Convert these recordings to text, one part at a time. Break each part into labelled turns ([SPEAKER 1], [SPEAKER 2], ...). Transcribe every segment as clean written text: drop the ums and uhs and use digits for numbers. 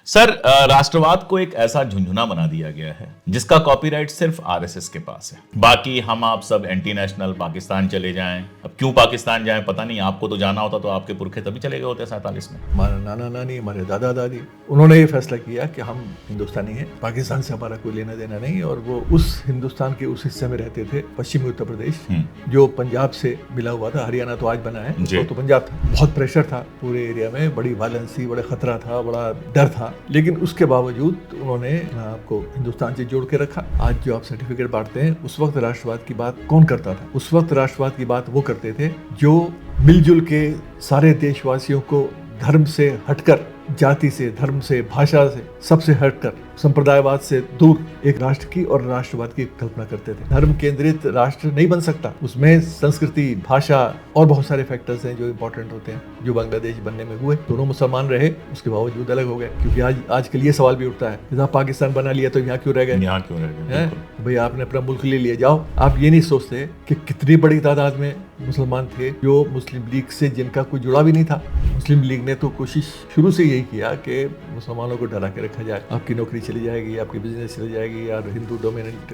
[SPEAKER 1] Sir, राष्ट्रवाद को एक ऐसा झुंझुना बना दिया गया है जिसका कॉपीराइट सिर्फ आरएसएस के पास है। बाकी हम आप सब एंटी नेशनल पाकिस्तान चले जाएं। अब क्यों पाकिस्तान जाएं पता नहीं, आपको तो जाना होता तो आपके पुरखे तभी चले गए होते 47 में।
[SPEAKER 2] हमारा नाना नानी, हमारे दादा दादी, उन्होंने ये फैसला किया कि हम हिंदुस्तानी हैं, पाकिस्तान से हमारा कोई लेना देना नहीं। और वो उस हिंदुस्तान के उस हिस्से में रहते थे, पश्चिमी उत्तर प्रदेश, जो पंजाब से मिला हुआ था। हरियाणा तो आज बना है, तो पंजाब था। बहुत प्रेशर था पूरे एरिया में, बड़ी वायलेंस थी, बड़ा खतरा था, बड़ा डर था। लेकिन उसके बावजूद उन्होंने आपको हिंदुस्तान से जोड़ के रखा। आज जो आप सर्टिफिकेट बांटते हैं, उस वक्त राष्ट्रवाद की बात कौन करता था? उस वक्त राष्ट्रवाद की बात वो करते थे जो मिलजुल के सारे देशवासियों को धर्म से हटकर, जाति से, धर्म से, भाषा से, सबसे हटकर, संप्रदायवाद से दूर एक राष्ट्र की और राष्ट्रवाद की कल्पना करते थे। धर्म केंद्रित राष्ट्र नहीं बन सकता, उसमें संस्कृति, भाषा और बहुत सारे फैक्टर्स हैं जो इंपॉर्टेंट होते हैं। जो बांग्लादेश बनने में हुए, दोनों मुसलमान रहे, उसके बावजूद अलग हो गए। क्योंकि आज के लिए सवाल भी उठता है, जब पाकिस्तान बना लिया तो यहाँ क्यों रह गए?
[SPEAKER 1] यहाँ क्यों रह गए?
[SPEAKER 2] भाई आपने अपना मुल्क ले लिया, जाओ। आप ये नहीं सोचते कि कितनी बड़ी तादाद में मुसलमान थे जो मुस्लिम लीग से, जिनका कोई जुड़ा भी नहीं था। मुस्लिम लीग ने तो कोशिश शुरू से यही किया कि मुसलमानों को डरा के रखा जाए। आपकी नौकरी चली जाएगी, आपकी बिजनेस चली जाएगी, यार हिंदू डोमिनेंट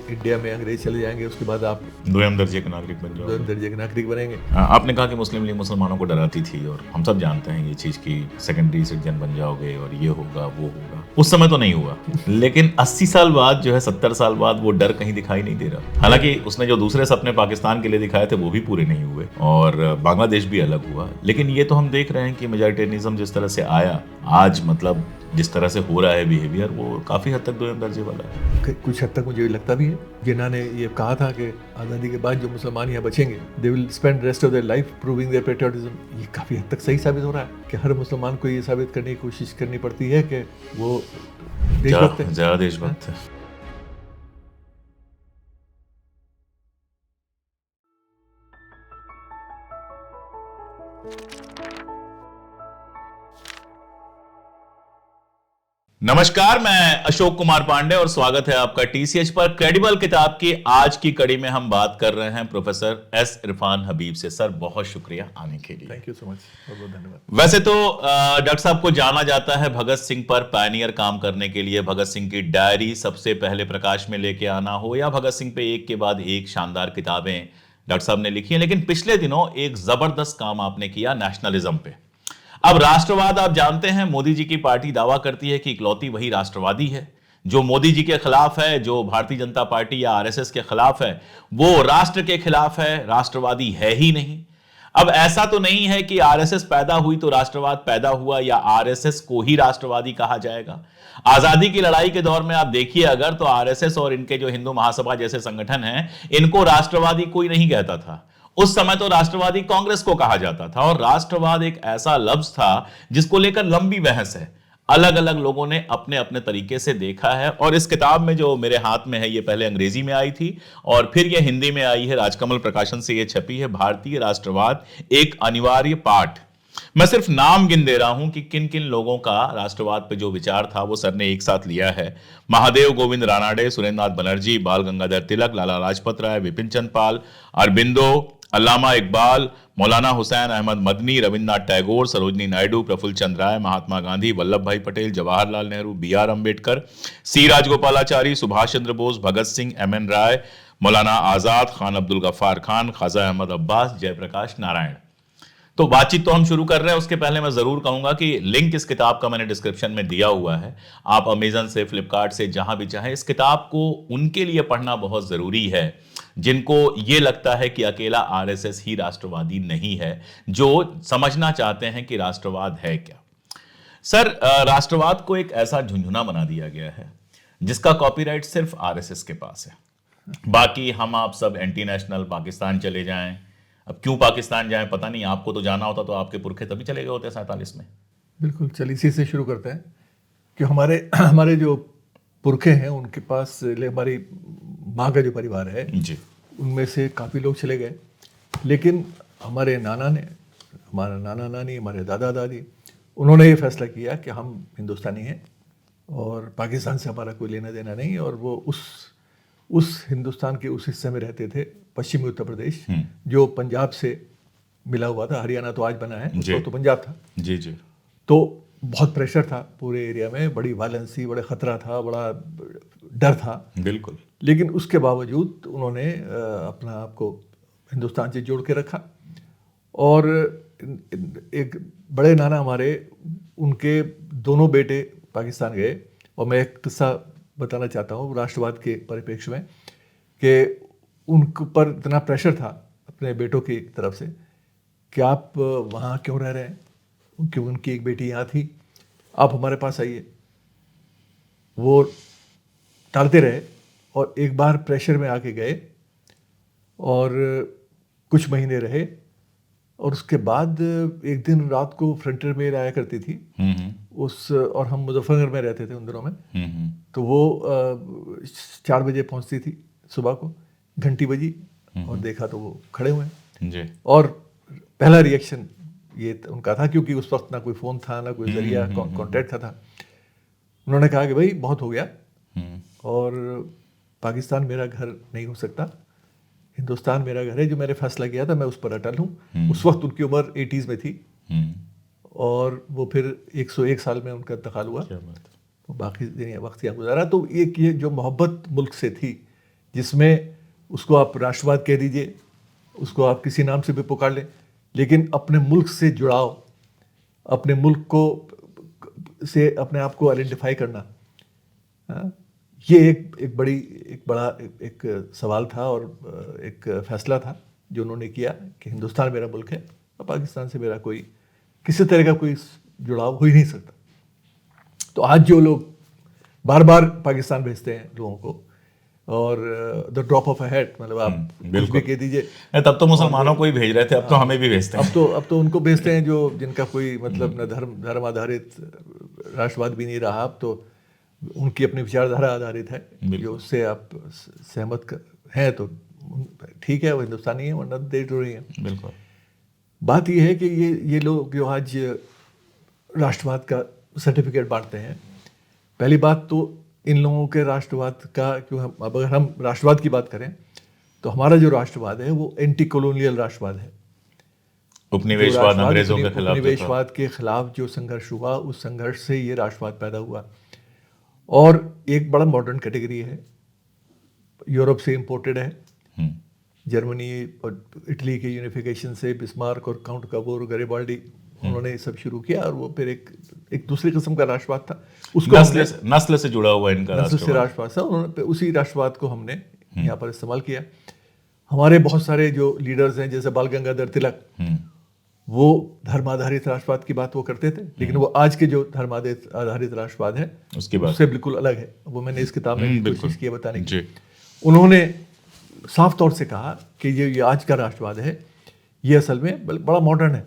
[SPEAKER 2] इंडिया में अंग्रेज चले जाएंगे, उसके बाद आप
[SPEAKER 1] दोयम दर्जे के नागरिक बन जाओगे,
[SPEAKER 2] दोयम दर्जे के नागरिक बनेंगे।
[SPEAKER 1] आपने कहा कि मुस्लिम लीग मुसलमानों को डराती थी, और हम सब जानते हैं ये चीज की सेकेंडरी सिटीजन बन जाओगे और ये होगा वो होगा। उस समय तो नहीं हुआ, लेकिन 80 साल बाद जो है, 70 साल बाद वो डर कहीं दिखाई नहीं दे रहा। हालांकि उसने जो दूसरे सपने पाकिस्तान के लिए दिखाए थे वो भी पूरे नहीं हुए और बांग्लादेश भी अलग हुआ। लेकिन ये तो हम देख रहे हैं कि मेजॉरिटेरियनिज्म जिस तरह से आया आज, मतलब जिस तरह से हो रहा है बिहेवियर, वो काफी हद तक दोयम दर्जे वाला है।
[SPEAKER 2] कुछ हद तक मुझे ये लगता भी है। जिन्होंने ये कहा था कि आज़ादी के बाद जो मुसलमान यहाँ बचेंगे, they will spend rest of their life proving their patriotism, ये काफी हद तक सही साबित हो रहा है कि हर मुसलमान को ये साबित करने की कोशिश करनी पड़ती है कि वो देशभक्त है,
[SPEAKER 1] ज्यादा देशभक्त है। नमस्कार, मैं अशोक कुमार पांडे और स्वागत है आपका टीसीएच पर। क्रेडिबल किताब की आज की कड़ी में हम बात कर रहे हैं प्रोफेसर एस इरफान हबीब से। सर, बहुत शुक्रिया आने के लिए।
[SPEAKER 2] थैंक यू सो मच, बहुत बहुत धन्यवाद।
[SPEAKER 1] वैसे तो डॉक्टर साहब को जाना जाता है भगत सिंह पर पायनियर काम करने के लिए। भगत सिंह की डायरी सबसे पहले प्रकाश में लेके आना हो, या भगत सिंह पे एक के बाद एक शानदार किताबें डॉक्टर साहब ने लिखी हैं। लेकिन पिछले दिनों एक जबरदस्त काम आपने किया नेशनलिज्म पे। अब राष्ट्रवाद आप जानते हैं, मोदी जी की पार्टी दावा करती है कि इकलौती वही राष्ट्रवादी है जो मोदी जी के खिलाफ है, जो भारतीय जनता पार्टी या आरएसएस के खिलाफ है, वो राष्ट्र के खिलाफ है, राष्ट्रवादी है ही नहीं। अब ऐसा तो नहीं है कि आरएसएस पैदा हुई तो राष्ट्रवाद पैदा हुआ, या आरएसएस को ही राष्ट्रवादी कहा जाएगा। आजादी की लड़ाई के दौर में आप देखिए अगर, तो आरएसएस और इनके जो हिंदू महासभा जैसे संगठन हैं, इनको राष्ट्रवादी कोई नहीं कहता था। उस समय तो राष्ट्रवादी कांग्रेस को कहा जाता था, और राष्ट्रवाद एक ऐसा लफ्ज था जिसको लेकर लंबी बहस है। अलग अलग लोगों ने अपने अपने तरीके से देखा है, और इस किताब में जो मेरे हाथ में है, ये पहले अंग्रेजी में आई थी और फिर ये हिंदी में आई है। राजकमल प्रकाशन से ये छपी है, भारतीय राष्ट्रवाद एक अनिवार्य पाठ। मैं सिर्फ नाम गिन दे रहा हूं कि किन किन लोगों का राष्ट्रवाद पे जो विचार था वो सर ने एक साथ लिया है। महादेव गोविंद रानाडे, सुरेंद्रनाथ बनर्जी, बाल गंगाधर तिलक, लाला लाजपत राय, विपिन चंद्र पाल, अरबिंदो, अल्लामा इकबाल, मौलाना हुसैन अहमद मदनी, रविन्द्रनाथ टैगोर, सरोजनी नायडू, प्रफुल्ल चंद्र राय, महात्मा गांधी, वल्लभ भाई पटेल, जवाहरलाल नेहरू, बी.आर. अम्बेडकर, सी राजगोपालाचारी, सुभाष चंद्र बोस, भगत सिंह, एम.एन. राय, मौलाना आजाद, खान अब्दुल गफ्फार खान, ख्वाजा अहमद अब्बास, जयप्रकाश नारायण। तो बातचीत तो हम शुरू कर रहे हैं, उसके पहले मैं जरूर कहूंगा कि लिंक इस किताब का मैंने डिस्क्रिप्शन में दिया हुआ है। आप अमेजन से, फ्लिपकार्ट से, जहां भी चाहें, इस किताब को उनके लिए पढ़ना बहुत जरूरी है जिनको ये लगता है कि अकेला आरएसएस ही राष्ट्रवादी नहीं है, जो समझना चाहते हैं कि राष्ट्रवाद है क्या। सर, राष्ट्रवाद को एक ऐसा झुंझुना बना दिया गया है जिसका कॉपीराइट सिर्फ आरएसएस के पास है। बाकी हम आप सब एंटी नेशनल पाकिस्तान चले जाएं। अब क्यों पाकिस्तान जाएं पता नहीं, आपको तो जाना होता तो आपके पुरखे तभी चले गए होते 47 में।
[SPEAKER 2] बिल्कुल, चलिए इसी से शुरू करते हैं कि हमारे जो पुरखे हैं, उनके पास, हमारी माँ का जो परिवार है
[SPEAKER 1] जी,
[SPEAKER 2] उनमें से काफ़ी लोग चले गए। लेकिन हमारे नाना ने, हमारा नाना नानी, हमारे दादा दादी, उन्होंने ये फैसला किया कि हम हिंदुस्तानी हैं और पाकिस्तान से हमारा कोई लेना देना नहीं। और वो उस हिंदुस्तान के उस हिस्से में रहते थे, पश्चिमी उत्तर प्रदेश, जो पंजाब से मिला हुआ था। हरियाणा तो आज बना है, तो पंजाब था।
[SPEAKER 1] जी जी।
[SPEAKER 2] तो बहुत प्रेशर था पूरे एरिया में, बड़ी वायलेंस थी, बड़ा खतरा था, बड़ा डर था।
[SPEAKER 1] बिल्कुल।
[SPEAKER 2] लेकिन उसके बावजूद उन्होंने अपना आप को हिंदुस्तान से जोड़ के रखा। और एक बड़े नाना हमारे, उनके दोनों बेटे पाकिस्तान गए। और मैं एक किस्सा बताना चाहता हूँ राष्ट्रवाद के परिप्रेक्ष्य में, कि उनके ऊपर इतना प्रेशर था अपने बेटों की तरफ से कि आप वहाँ क्यों रह रहे हैं, क्योंकि उनकी एक बेटी यहाँ थी, आप हमारे पास आइए। वो टालते रहे और एक बार प्रेशर में आके गए और कुछ महीने रहे। और उसके बाद एक दिन रात को फ्रंटियर मेल आया करती थी और हम मुजफ्फरनगर में रहते थे उन दिनों में। तो वो 4 बजे पहुंचती थी सुबह को, घंटी बजी और देखा तो वो खड़े हुए हैं। और पहला रिएक्शन ये उनका था, क्योंकि उस वक्त ना कोई फ़ोन था, ना कोई जरिया कॉन्टैक्ट का था। उन्होंने कहा कि भाई बहुत हो गया और पाकिस्तान मेरा घर नहीं हो सकता, हिंदुस्तान मेरा घर है, जो मैंने फैसला किया था मैं उस पर अटल हूँ। उस वक्त उनकी उम्र 80s में थी और वो फिर 101 साल में उनका इंतकाल हुआ। तो बाकी वक्त यहाँ गुजारा। तो एक ये जो मोहब्बत मुल्क से थी, जिसमें उसको आप राष्ट्रवाद कह दीजिए, उसको आप किसी नाम से भी पुकार लें, लेकिन अपने मुल्क से जुड़ाव, अपने मुल्क को से अपने आप को आइडेंटिफाई करना, ये एक बड़ा सवाल था और एक फैसला था जो उन्होंने किया कि हिंदुस्तान मेरा मुल्क है और पाकिस्तान से मेरा कोई किसी तरह का कोई जुड़ाव हो ही नहीं सकता। तो आज जो लोग बार बार पाकिस्तान भेजते हैं लोगों को, और the drop of a hat, मतलब आप कुछ भी कह दीजिए।
[SPEAKER 1] तब तो मुसलमानों को ही भेज रहे थे, अब तो हमें भी भेजते हैं।
[SPEAKER 2] अब तो उनको भेजते हैं जो जिनका कोई मतलब न धर्म आधारित राष्ट्रवाद भी नहीं रहा। अब तो उनकी अपनी विचारधारा आधारित है, जो उससे आप सहमत हैं तो ठीक है, वो हिंदुस्तानी है, वरना देशद्रोही है।
[SPEAKER 1] बिल्कुल।
[SPEAKER 2] बात यह है कि ये लोग जो आज राष्ट्रवाद का सर्टिफिकेट बांटते हैं, पहली बात तो इन लोगों के राष्ट्रवाद का, क्यों अगर हम राष्ट्रवाद की बात करें तो हमारा जो राष्ट्रवाद है वो एंटी कॉलोनियल राष्ट्रवाद है।
[SPEAKER 1] उपनिवेशवाद, अंग्रेजों के खिलाफ,
[SPEAKER 2] उपनिवेशवाद के खिलाफ जो संघर्ष हुआ, उस संघर्ष से ये राष्ट्रवाद पैदा हुआ। और एक बड़ा मॉडर्न कैटेगरी है, यूरोप से इंपोर्टेड है। जर्मनी और इटली के यूनिफिकेशन से बिस्मार्क और काउंट काबोर, गरिबाल्डी, उन्होंने सब शुरू किया। और वो फिर एक दूसरी किस्म का राष्ट्रवाद था, उसको
[SPEAKER 1] नस्ल से जुड़ा हुआ इनका
[SPEAKER 2] राष्ट्रवाद था। उन्होंने उसी राष्ट्रवाद को हमने यहाँ पर इस्तेमाल किया। हमारे बहुत सारे जो लीडर्स हैं, जैसे बाल गंगाधर तिलक, वो धर्म आधारित राष्ट्रवाद की बात वो करते थे, लेकिन वो आज के जो धर्म आधारित राष्ट्रवाद है उससे बिल्कुल अलग है। वो मैंने इस किताब में कोशिश की बताने की। उन्होंने साफ तौर से कहा कि ये आज का राष्ट्रवाद है, ये असल में बड़ा मॉडर्न है।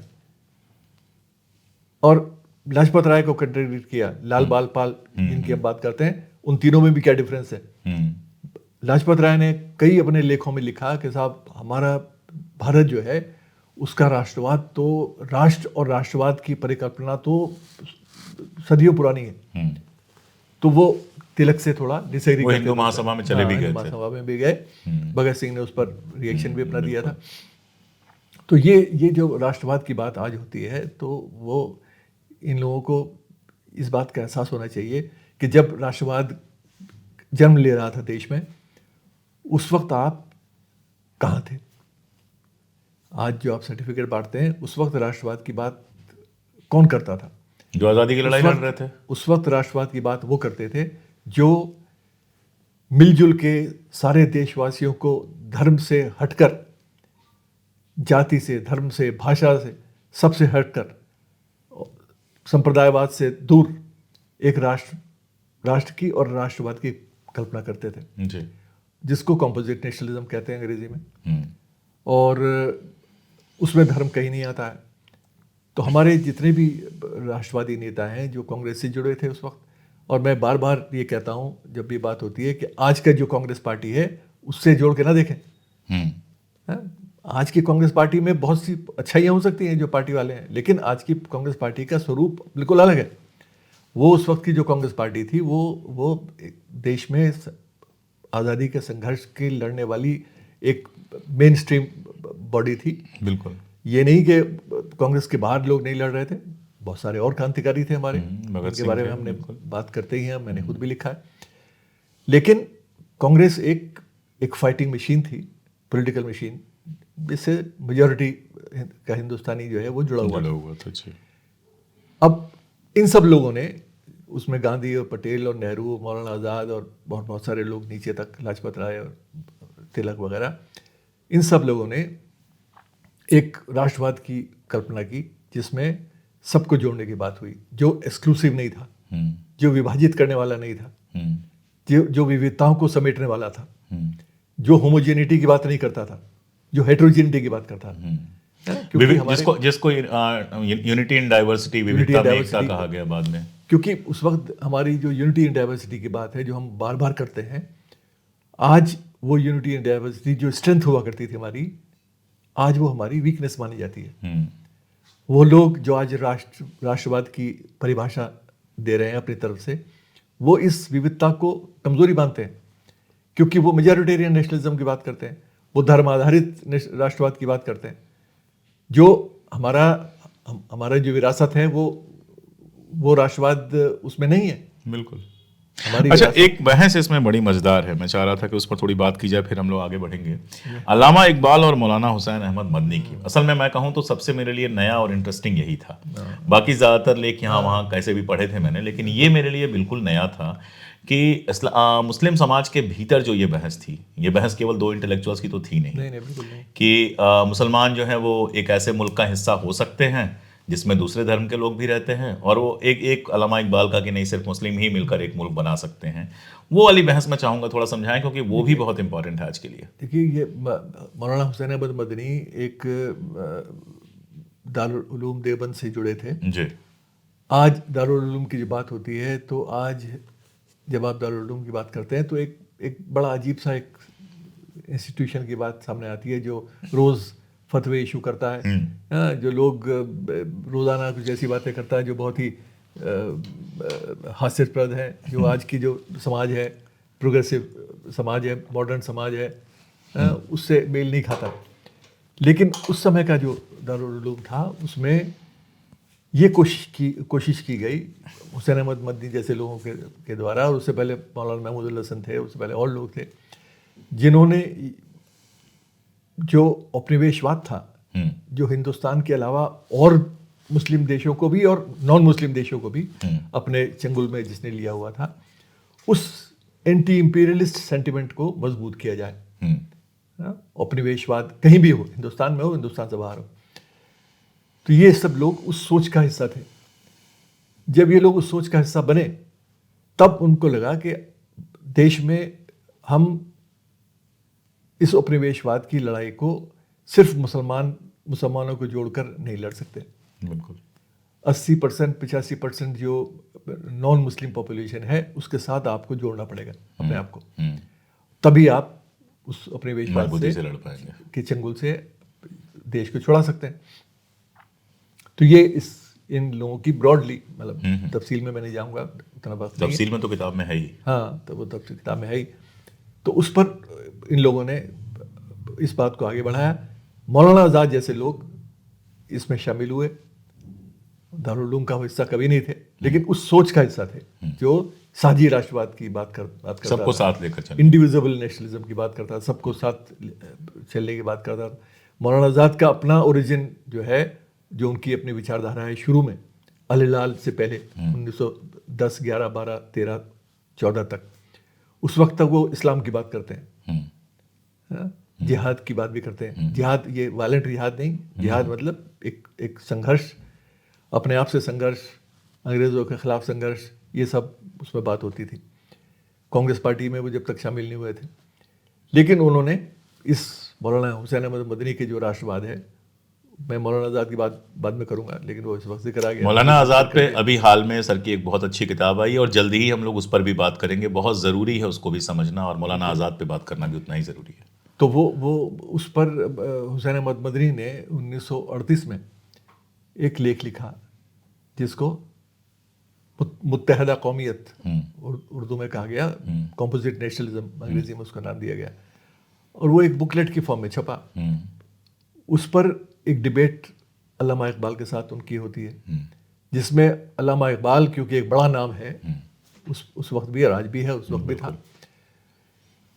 [SPEAKER 2] और लाजपत राय को कंट्रीब्यूट किया, लाल बाल पाल जिनकी हम बात करते हैं, उन तीनों में भी क्या डिफरेंस है। लाजपत राय ने कई अपने लेखों में लिखा कि साहब, हमारा भारत जो है उसका राष्ट्रवाद तो, राष्ट्र और राष्ट्रवाद की परिकल्पना तो सदियों पुरानी है। तो वो तिलक से थोड़ा डिसएग्री करते,
[SPEAKER 1] हिंदू महासभा में चले भी गए,
[SPEAKER 2] महासभा में भी गए। भगत सिंह ने उस पर रिएक्शन भी अपना दिया था। तो ये जो राष्ट्रवाद की बात आज होती है, तो वो इन लोगों को इस बात का एहसास होना चाहिए कि जब राष्ट्रवाद जन्म ले रहा था देश में, उस वक्त आप कहाँ थे। आज जो आप सर्टिफिकेट बांटते हैं, उस वक्त राष्ट्रवाद की बात कौन करता था?
[SPEAKER 1] जो आज़ादी की लड़ाई लड़ रहे थे।
[SPEAKER 2] उस वक्त राष्ट्रवाद की बात वो करते थे जो मिलजुल के सारे देशवासियों को धर्म से हटकर, जाति से, धर्म से, भाषा से, सबसे हटकर, संप्रदायवाद से दूर एक राष्ट्र की और राष्ट्रवाद की कल्पना करते थे
[SPEAKER 1] जी।
[SPEAKER 2] जिसको कंपोजिट नेशनलिज्म कहते हैं अंग्रेजी में। और उसमें धर्म कहीं नहीं आता है। तो हमारे जितने भी राष्ट्रवादी नेता हैं जो कांग्रेस से जुड़े थे उस वक्त, और मैं बार बार ये कहता हूँ जब भी बात होती है कि आज का जो कांग्रेस पार्टी है उससे जोड़ के ना देखें। आज की कांग्रेस पार्टी में बहुत सी अच्छाइयाँ हो सकती हैं जो पार्टी वाले हैं, लेकिन आज की कांग्रेस पार्टी का स्वरूप बिल्कुल अलग है। वो उस वक्त की जो कांग्रेस पार्टी थी वो देश में आज़ादी के संघर्ष के लड़ने वाली एक मेन स्ट्रीम बॉडी थी।
[SPEAKER 1] बिल्कुल।
[SPEAKER 2] ये नहीं कि कांग्रेस के बाहर लोग नहीं लड़ रहे थे, बहुत सारे और क्रांतिकारी थे हमारे,
[SPEAKER 1] भगत
[SPEAKER 2] उनके
[SPEAKER 1] सिंह
[SPEAKER 2] बारे
[SPEAKER 1] थे,
[SPEAKER 2] में हमने
[SPEAKER 1] बिल्कुल।
[SPEAKER 2] बात करते ही हैं, मैंने खुद भी लिखा है। लेकिन कांग्रेस एक फाइटिंग मशीन थी, पॉलिटिकल मशीन, जिससे मेजॉरिटी का हिंदुस्तानी जो है वो जुड़ा हुआ था।
[SPEAKER 1] जी।
[SPEAKER 2] अब इन सब लोगों ने, उसमें गांधी और पटेल और नेहरू, मौलाना आज़ाद और बहुत सारे लोग नीचे तक, लाजपत राय और तिलक वगैरह, इन सब लोगों ने एक राष्ट्रवाद की कल्पना की जिसमें सबको जोड़ने की बात हुई, जो एक्सक्लूसिव नहीं था, जो विभाजित करने वाला नहीं था, जो विविधताओं को समेटने वाला था, जो होमोजेनिटी की बात नहीं करता था, जो हेट्रोजेनिटी की बात करता था।
[SPEAKER 1] जिसको यूनिटी इन डाइवर्सिटी, विविधता में एकता कहा गया बाद में।
[SPEAKER 2] क्योंकि उस वक्त हमारी जो यूनिटी इन डाइवर्सिटी की बात है, जो हम बार बार करते हैं, आज वो यूनिटी इन डाइवर्सिटी जो स्ट्रेंथ हुआ करती थी हमारी, आज वो हमारी वीकनेस मानी जाती है। वो लोग जो आज राष्ट्रवाद की परिभाषा दे रहे हैं अपनी तरफ से, वो इस विविधता को कमजोरी मानते हैं, क्योंकि वो मेजॉरिटेरियन नेशनलिज्म की बात करते हैं, वो धर्म आधारित राष्ट्रवाद की बात करते हैं। जो हमारा जो विरासत है वो राष्ट्रवाद उसमें नहीं है,
[SPEAKER 1] बिल्कुल। अच्छा, एक बहस इसमें बड़ी मजेदार है, मैं चाह रहा था कि उस पर थोड़ी बात की जाए, फिर हम लोग आगे बढ़ेंगे। अल्लामा इकबाल और मौलाना हुसैन अहमद मदनी की, असल में मैं कहूँ तो सबसे मेरे लिए नया और इंटरेस्टिंग यही था। बाकी ज़्यादातर लेख यहाँ वहाँ कैसे भी पढ़े थे मैंने, लेकिन ये मेरे लिए बिल्कुल नया था कि मुस्लिम समाज के भीतर जो ये बहस थी, ये बहस केवल दो इंटेलेक्चुअल्स की तो थी नहीं,
[SPEAKER 2] बिल्कुल नहीं,
[SPEAKER 1] कि मुसलमान जो है वो एक ऐसे मुल्क का हिस्सा हो सकते हैं जिसमें दूसरे धर्म के लोग भी रहते हैं, और वो एक अल्लामा इकबाल का कि नहीं, सिर्फ मुस्लिम ही मिलकर एक मुल्क बना सकते हैं। वो वाली बहस मैं चाहूँगा थोड़ा समझाएं, क्योंकि वो भी बहुत इंपॉर्टेंट है आज के लिए।
[SPEAKER 2] देखिए, ये मौलाना हुसैन अहमद मदनी एक दारुल उलूम देवबंद से जुड़े थे
[SPEAKER 1] जी।
[SPEAKER 2] आज दारुल उलूम की जो बात होती है, तो आज जब आप दारुल उलूम की बात करते हैं तो एक बड़ा अजीब सा एक इंस्टीट्यूशन की बात सामने आती है, जो रोज़ फतवे इशू करता है, जो लोग रोज़ाना कुछ ऐसी बातें करता है जो बहुत ही हास्यास्पद है, जो आज की जो समाज है, प्रोग्रेसिव समाज है, मॉडर्न समाज है, उससे मेल नहीं खाता। लेकिन उस समय का जो दारुल उलूम था, उसमें ये कोशिश की गई हुसैन अहमद मदनी जैसे लोगों के द्वारा, और उससे पहले मौलाना महमूद हसन थे, उससे पहले और लोग थे, जिन्होंने जो उपनिवेशवाद था, जो हिंदुस्तान के अलावा और मुस्लिम देशों को भी और नॉन मुस्लिम देशों को भी अपने चंगुल में जिसने लिया हुआ था, उस एंटी इंपीरियलिस्ट सेंटिमेंट को मजबूत किया जाए। उपनिवेशवाद कहीं भी हो, हिंदुस्तान में हो, हिंदुस्तान से बाहर हो, तो ये सब लोग उस सोच का हिस्सा थे। जब ये लोग उस सोच का हिस्सा बने, तब उनको लगा कि देश में हम इस उपनिवेशवाद की लड़ाई को सिर्फ मुसलमानों को जोड़कर नहीं लड़ सकते।
[SPEAKER 1] बिल्कुल
[SPEAKER 2] 80% 85% जो नॉन मुस्लिम पॉपुलेशन है, उसके साथ आपको जोड़ना पड़ेगा अपने आप को, तभी आप उस उपनिवेशवाद से
[SPEAKER 1] लड़ पाएंगे,
[SPEAKER 2] के चंगुल से देश को छुड़ा सकते हैं। तो ये इन लोगों की ब्रॉडली, मतलब तफसील में मैं नहीं जाऊंगा, उतना वक्त नहीं है।
[SPEAKER 1] तफसील में तो किताब में है ही।
[SPEAKER 2] हाँ, तो वो तफसील किताब में है ही। तो उस पर इन लोगों ने इस बात को आगे बढ़ाया। मौलाना आज़ाद जैसे लोग इसमें शामिल हुए, दारुल उलूम का हिस्सा कभी नहीं थे, लेकिन उस सोच का हिस्सा थे जो साझी राष्ट्रवाद की बात करता,
[SPEAKER 1] सबको साथ लेकर चलना,
[SPEAKER 2] इंडिविजुअल नेशनलिज्म की बात करता, सबको साथ चलने की बात करता। मौलाना आज़ाद का अपना ओरिजिन जो है, जो उनकी अपनी विचारधारा है, शुरू में अल-हिलाल से पहले 1910, 11, 12, 13, 14 तक, उस वक्त तक वो इस्लाम की बात करते हैं, जिहाद की बात भी करते हैं। जिहाद ये वायलेंट जिहाद नहीं, जिहाद मतलब एक संघर्ष, अपने आप से संघर्ष, अंग्रेज़ों के खिलाफ संघर्ष, ये सब उसमें बात होती थी। कांग्रेस पार्टी में वो जब तक शामिल नहीं हुए थे, लेकिन उन्होंने इस मौलाना हुसैन अहमद मदनी के जो राष्ट्रवाद है, मैं मौलाना आज़ाद की बात बाद में करूंगा, लेकिन वो इस वक्त जिक्र आ गया।
[SPEAKER 1] मौलाना आज़ाद पे अभी हाल में सर की एक बहुत अच्छी किताब आई, और जल्दी ही हम लोग उस पर भी बात करेंगे। बहुत ज़रूरी है उसको भी समझना, और मौलाना आज़ाद पे बात करना भी उतना ही ज़रूरी है।
[SPEAKER 2] तो वो उस पर हुसैन अहमद मदनी ने 1938 में एक लेख लिखा, जिसको मुत्तहदा कौमियत उर्दू में कहा गया, कॉम्पोजिट नेशनलिज्म अंग्रेजी में उसका नाम दिया गया, और वो एक बुकलेट की फॉर्म में छपा। उस पर एक डिबेट अल्लामा इकबाल के साथ उनकी होती है जिसमें अल्लामा इकबाल क्योंकि एक बड़ा नाम है, उस वक्त भी और आज भी है, उस वक्त भी था,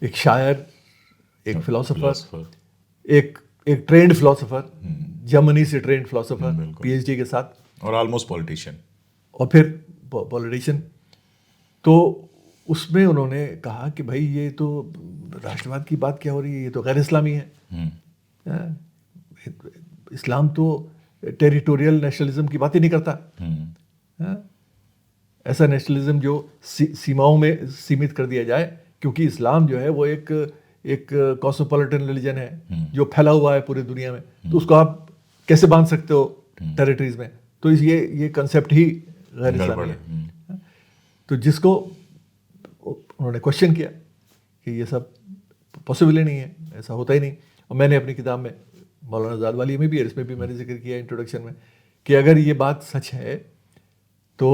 [SPEAKER 2] एक शायर, एक फिलोसोफर, एक ट्रेंड फिलोसोफर, जर्मनी से ट्रेंड फिलोसोफर पीएचडी के साथ,
[SPEAKER 1] और ऑलमोस्ट पॉलिटिशियन, और
[SPEAKER 2] फिर पॉलिटिशियन। तो उसमें उन्होंने कहा कि भाई ये तो राष्ट्रवाद की बात क्या हो रही है, ये तो गैर इस्लामी है। इस्लाम तो टेरिटोरियल नेशनलिज्म की बात ही नहीं करता। ऐसा नेशनलिज्म जो सीमाओं में सीमित कर दिया जाए, क्योंकि इस्लाम जो है वो एक कॉस्मोपॉलिटन रिलीजन है जो फैला हुआ है पूरी दुनिया में, तो उसको आप कैसे बांध सकते हो टेरिटरीज में? तो ये कंसेप्ट ही गैर इस्लामी है। तो जिसको उन्होंने क्वेश्चन किया कि ये सब पॉसिबल ही नहीं है, ऐसा होता ही नहीं। और मैंने अपनी किताब में, मौलाना आज़ाद वाली में भी और इसमें भी मैंने जिक्र किया इंट्रोडक्शन में, कि अगर ये बात सच है तो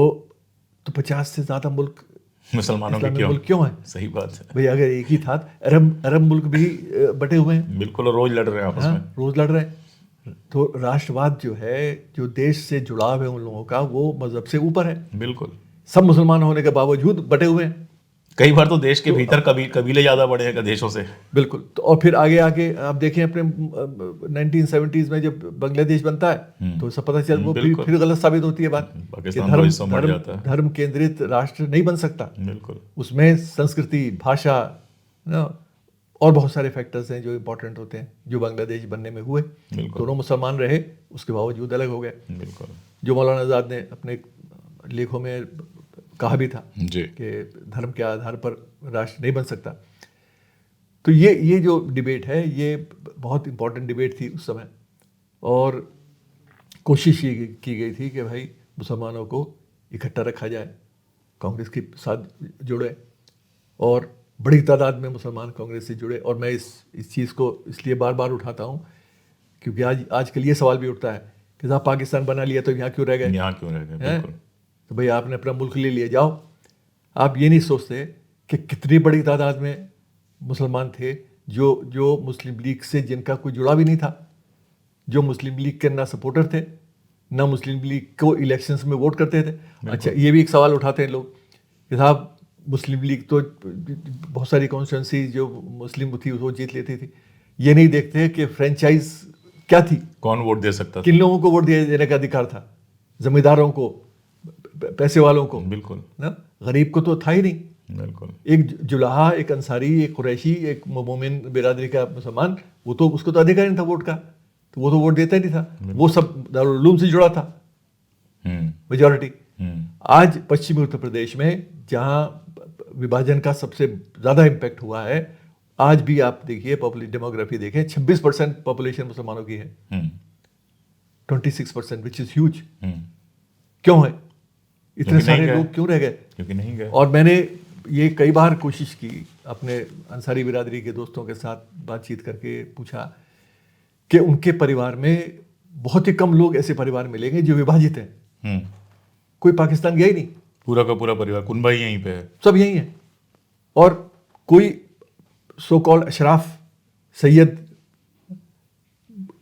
[SPEAKER 2] 50 से ज़्यादा मुल्क
[SPEAKER 1] मुसलमानों के
[SPEAKER 2] क्यों है?
[SPEAKER 1] सही बात है
[SPEAKER 2] भाई, अगर एक ही था, अरब मुल्क भी बटे हुए हैं,
[SPEAKER 1] बिल्कुल, और रोज लड़ रहे हैं आपस में,
[SPEAKER 2] रोज लड़ रहे हैं। तो राष्ट्रवाद जो है, जो देश से जुड़ाव है उन लोगों का, वो मजहब से ऊपर है।
[SPEAKER 1] बिल्कुल,
[SPEAKER 2] सब मुसलमान होने के बावजूद बटे हुए हैं।
[SPEAKER 1] कई बार तो देश के भीतर कबीले ज्यादा बड़े हैं देशों से।
[SPEAKER 2] बिल्कुल। तो और फिर आगे आप देखें अपने 1970s में जब बांग्लादेश बनता है तो सब पता चल वो फिर गलत साबित होती है बात कि धर्म केंद्रित राष्ट्र नहीं बन सकता।
[SPEAKER 1] बिल्कुल,
[SPEAKER 2] उसमें संस्कृति, भाषा और बहुत सारे फैक्टर्स हैं जो इम्पोर्टेंट होते हैं, जो बांग्लादेश बनने में हुए। दोनों मुसलमान रहे, उसके बावजूद अलग हो गए।
[SPEAKER 1] बिल्कुल,
[SPEAKER 2] जो मौलाना आज़ाद ने अपने लेखों में कहा भी था
[SPEAKER 1] जी
[SPEAKER 2] कि धर्म के आधार पर राष्ट्र नहीं बन सकता। तो ये जो डिबेट है, ये बहुत इम्पोर्टेंट डिबेट थी उस समय, और कोशिश ये की गई थी कि भाई मुसलमानों को इकट्ठा रखा जाए, कांग्रेस के साथ जुड़े, और बड़ी तादाद में मुसलमान कांग्रेस से जुड़े। और मैं इस चीज़ को इसलिए बार बार उठाता हूँ क्योंकि आजकल ये सवाल भी उठता है कि साहब पाकिस्तान बना लिया तो यहाँ क्यों रह गए? तो भाई आपने अपना मुल्क ले लिया, जाओ। आप ये नहीं सोचते कि कितनी बड़ी तादाद में मुसलमान थे जो मुस्लिम लीग से जिनका कोई जुड़ा भी नहीं था, जो मुस्लिम लीग के ना सपोर्टर थे, ना मुस्लिम लीग को इलेक्शंस में वोट करते थे। अच्छा, ये भी एक सवाल उठाते हैं लोग कि साहब मुस्लिम लीग तो बहुत सारी कॉन्स्टिट्यूंसी जो मुस्लिम थी वो जीत लेती थी। ये नहीं देखते कि फ्रेंचाइज क्या थी,
[SPEAKER 1] कौन वोट दे सकता था,
[SPEAKER 2] किन लोगों को वोट देने का अधिकार था, जमींदारों को, पैसे वालों को,
[SPEAKER 1] बिल्कुल
[SPEAKER 2] ना, गरीब को तो था ही नहीं।
[SPEAKER 1] बिल्कुल, एक
[SPEAKER 2] जुलाहा, एक अंसारी, एक कुरैशी, एक मोमिन बिरादरी का मुसलमान, वो तो उसको तो अधिकार नहीं था वोट का, तो वो तो वोट देता ही नहीं था। वो सब दारुल उलूम से जुड़ा था मेजॉरिटी। आज पश्चिमी उत्तर प्रदेश में जहाँ विभाजन का सबसे ज़्यादा इम्पैक्ट हुआ है, आज भी आप देखिए डेमोग्राफी देखें, 26% पॉपुलेशन मुसलमानों की है, 26%, विच इज ह्यूज। क्यों है? इतने सारे लोग क्यों रह गए?
[SPEAKER 1] क्योंकि नहीं गए।
[SPEAKER 2] और मैंने ये कई बार कोशिश की अपने अंसारी बिरादरी के दोस्तों के साथ बातचीत करके पूछा कि उनके परिवार में बहुत ही कम लोग ऐसे परिवार मिलेंगे जो विभाजित हैं। कोई पाकिस्तान गया ही नहीं,
[SPEAKER 1] पूरा का पूरा परिवार, कुनबा ही यहीं पे है,
[SPEAKER 2] सब यहीं है। और कोई सो कॉल्ड अशराफ, सैयद,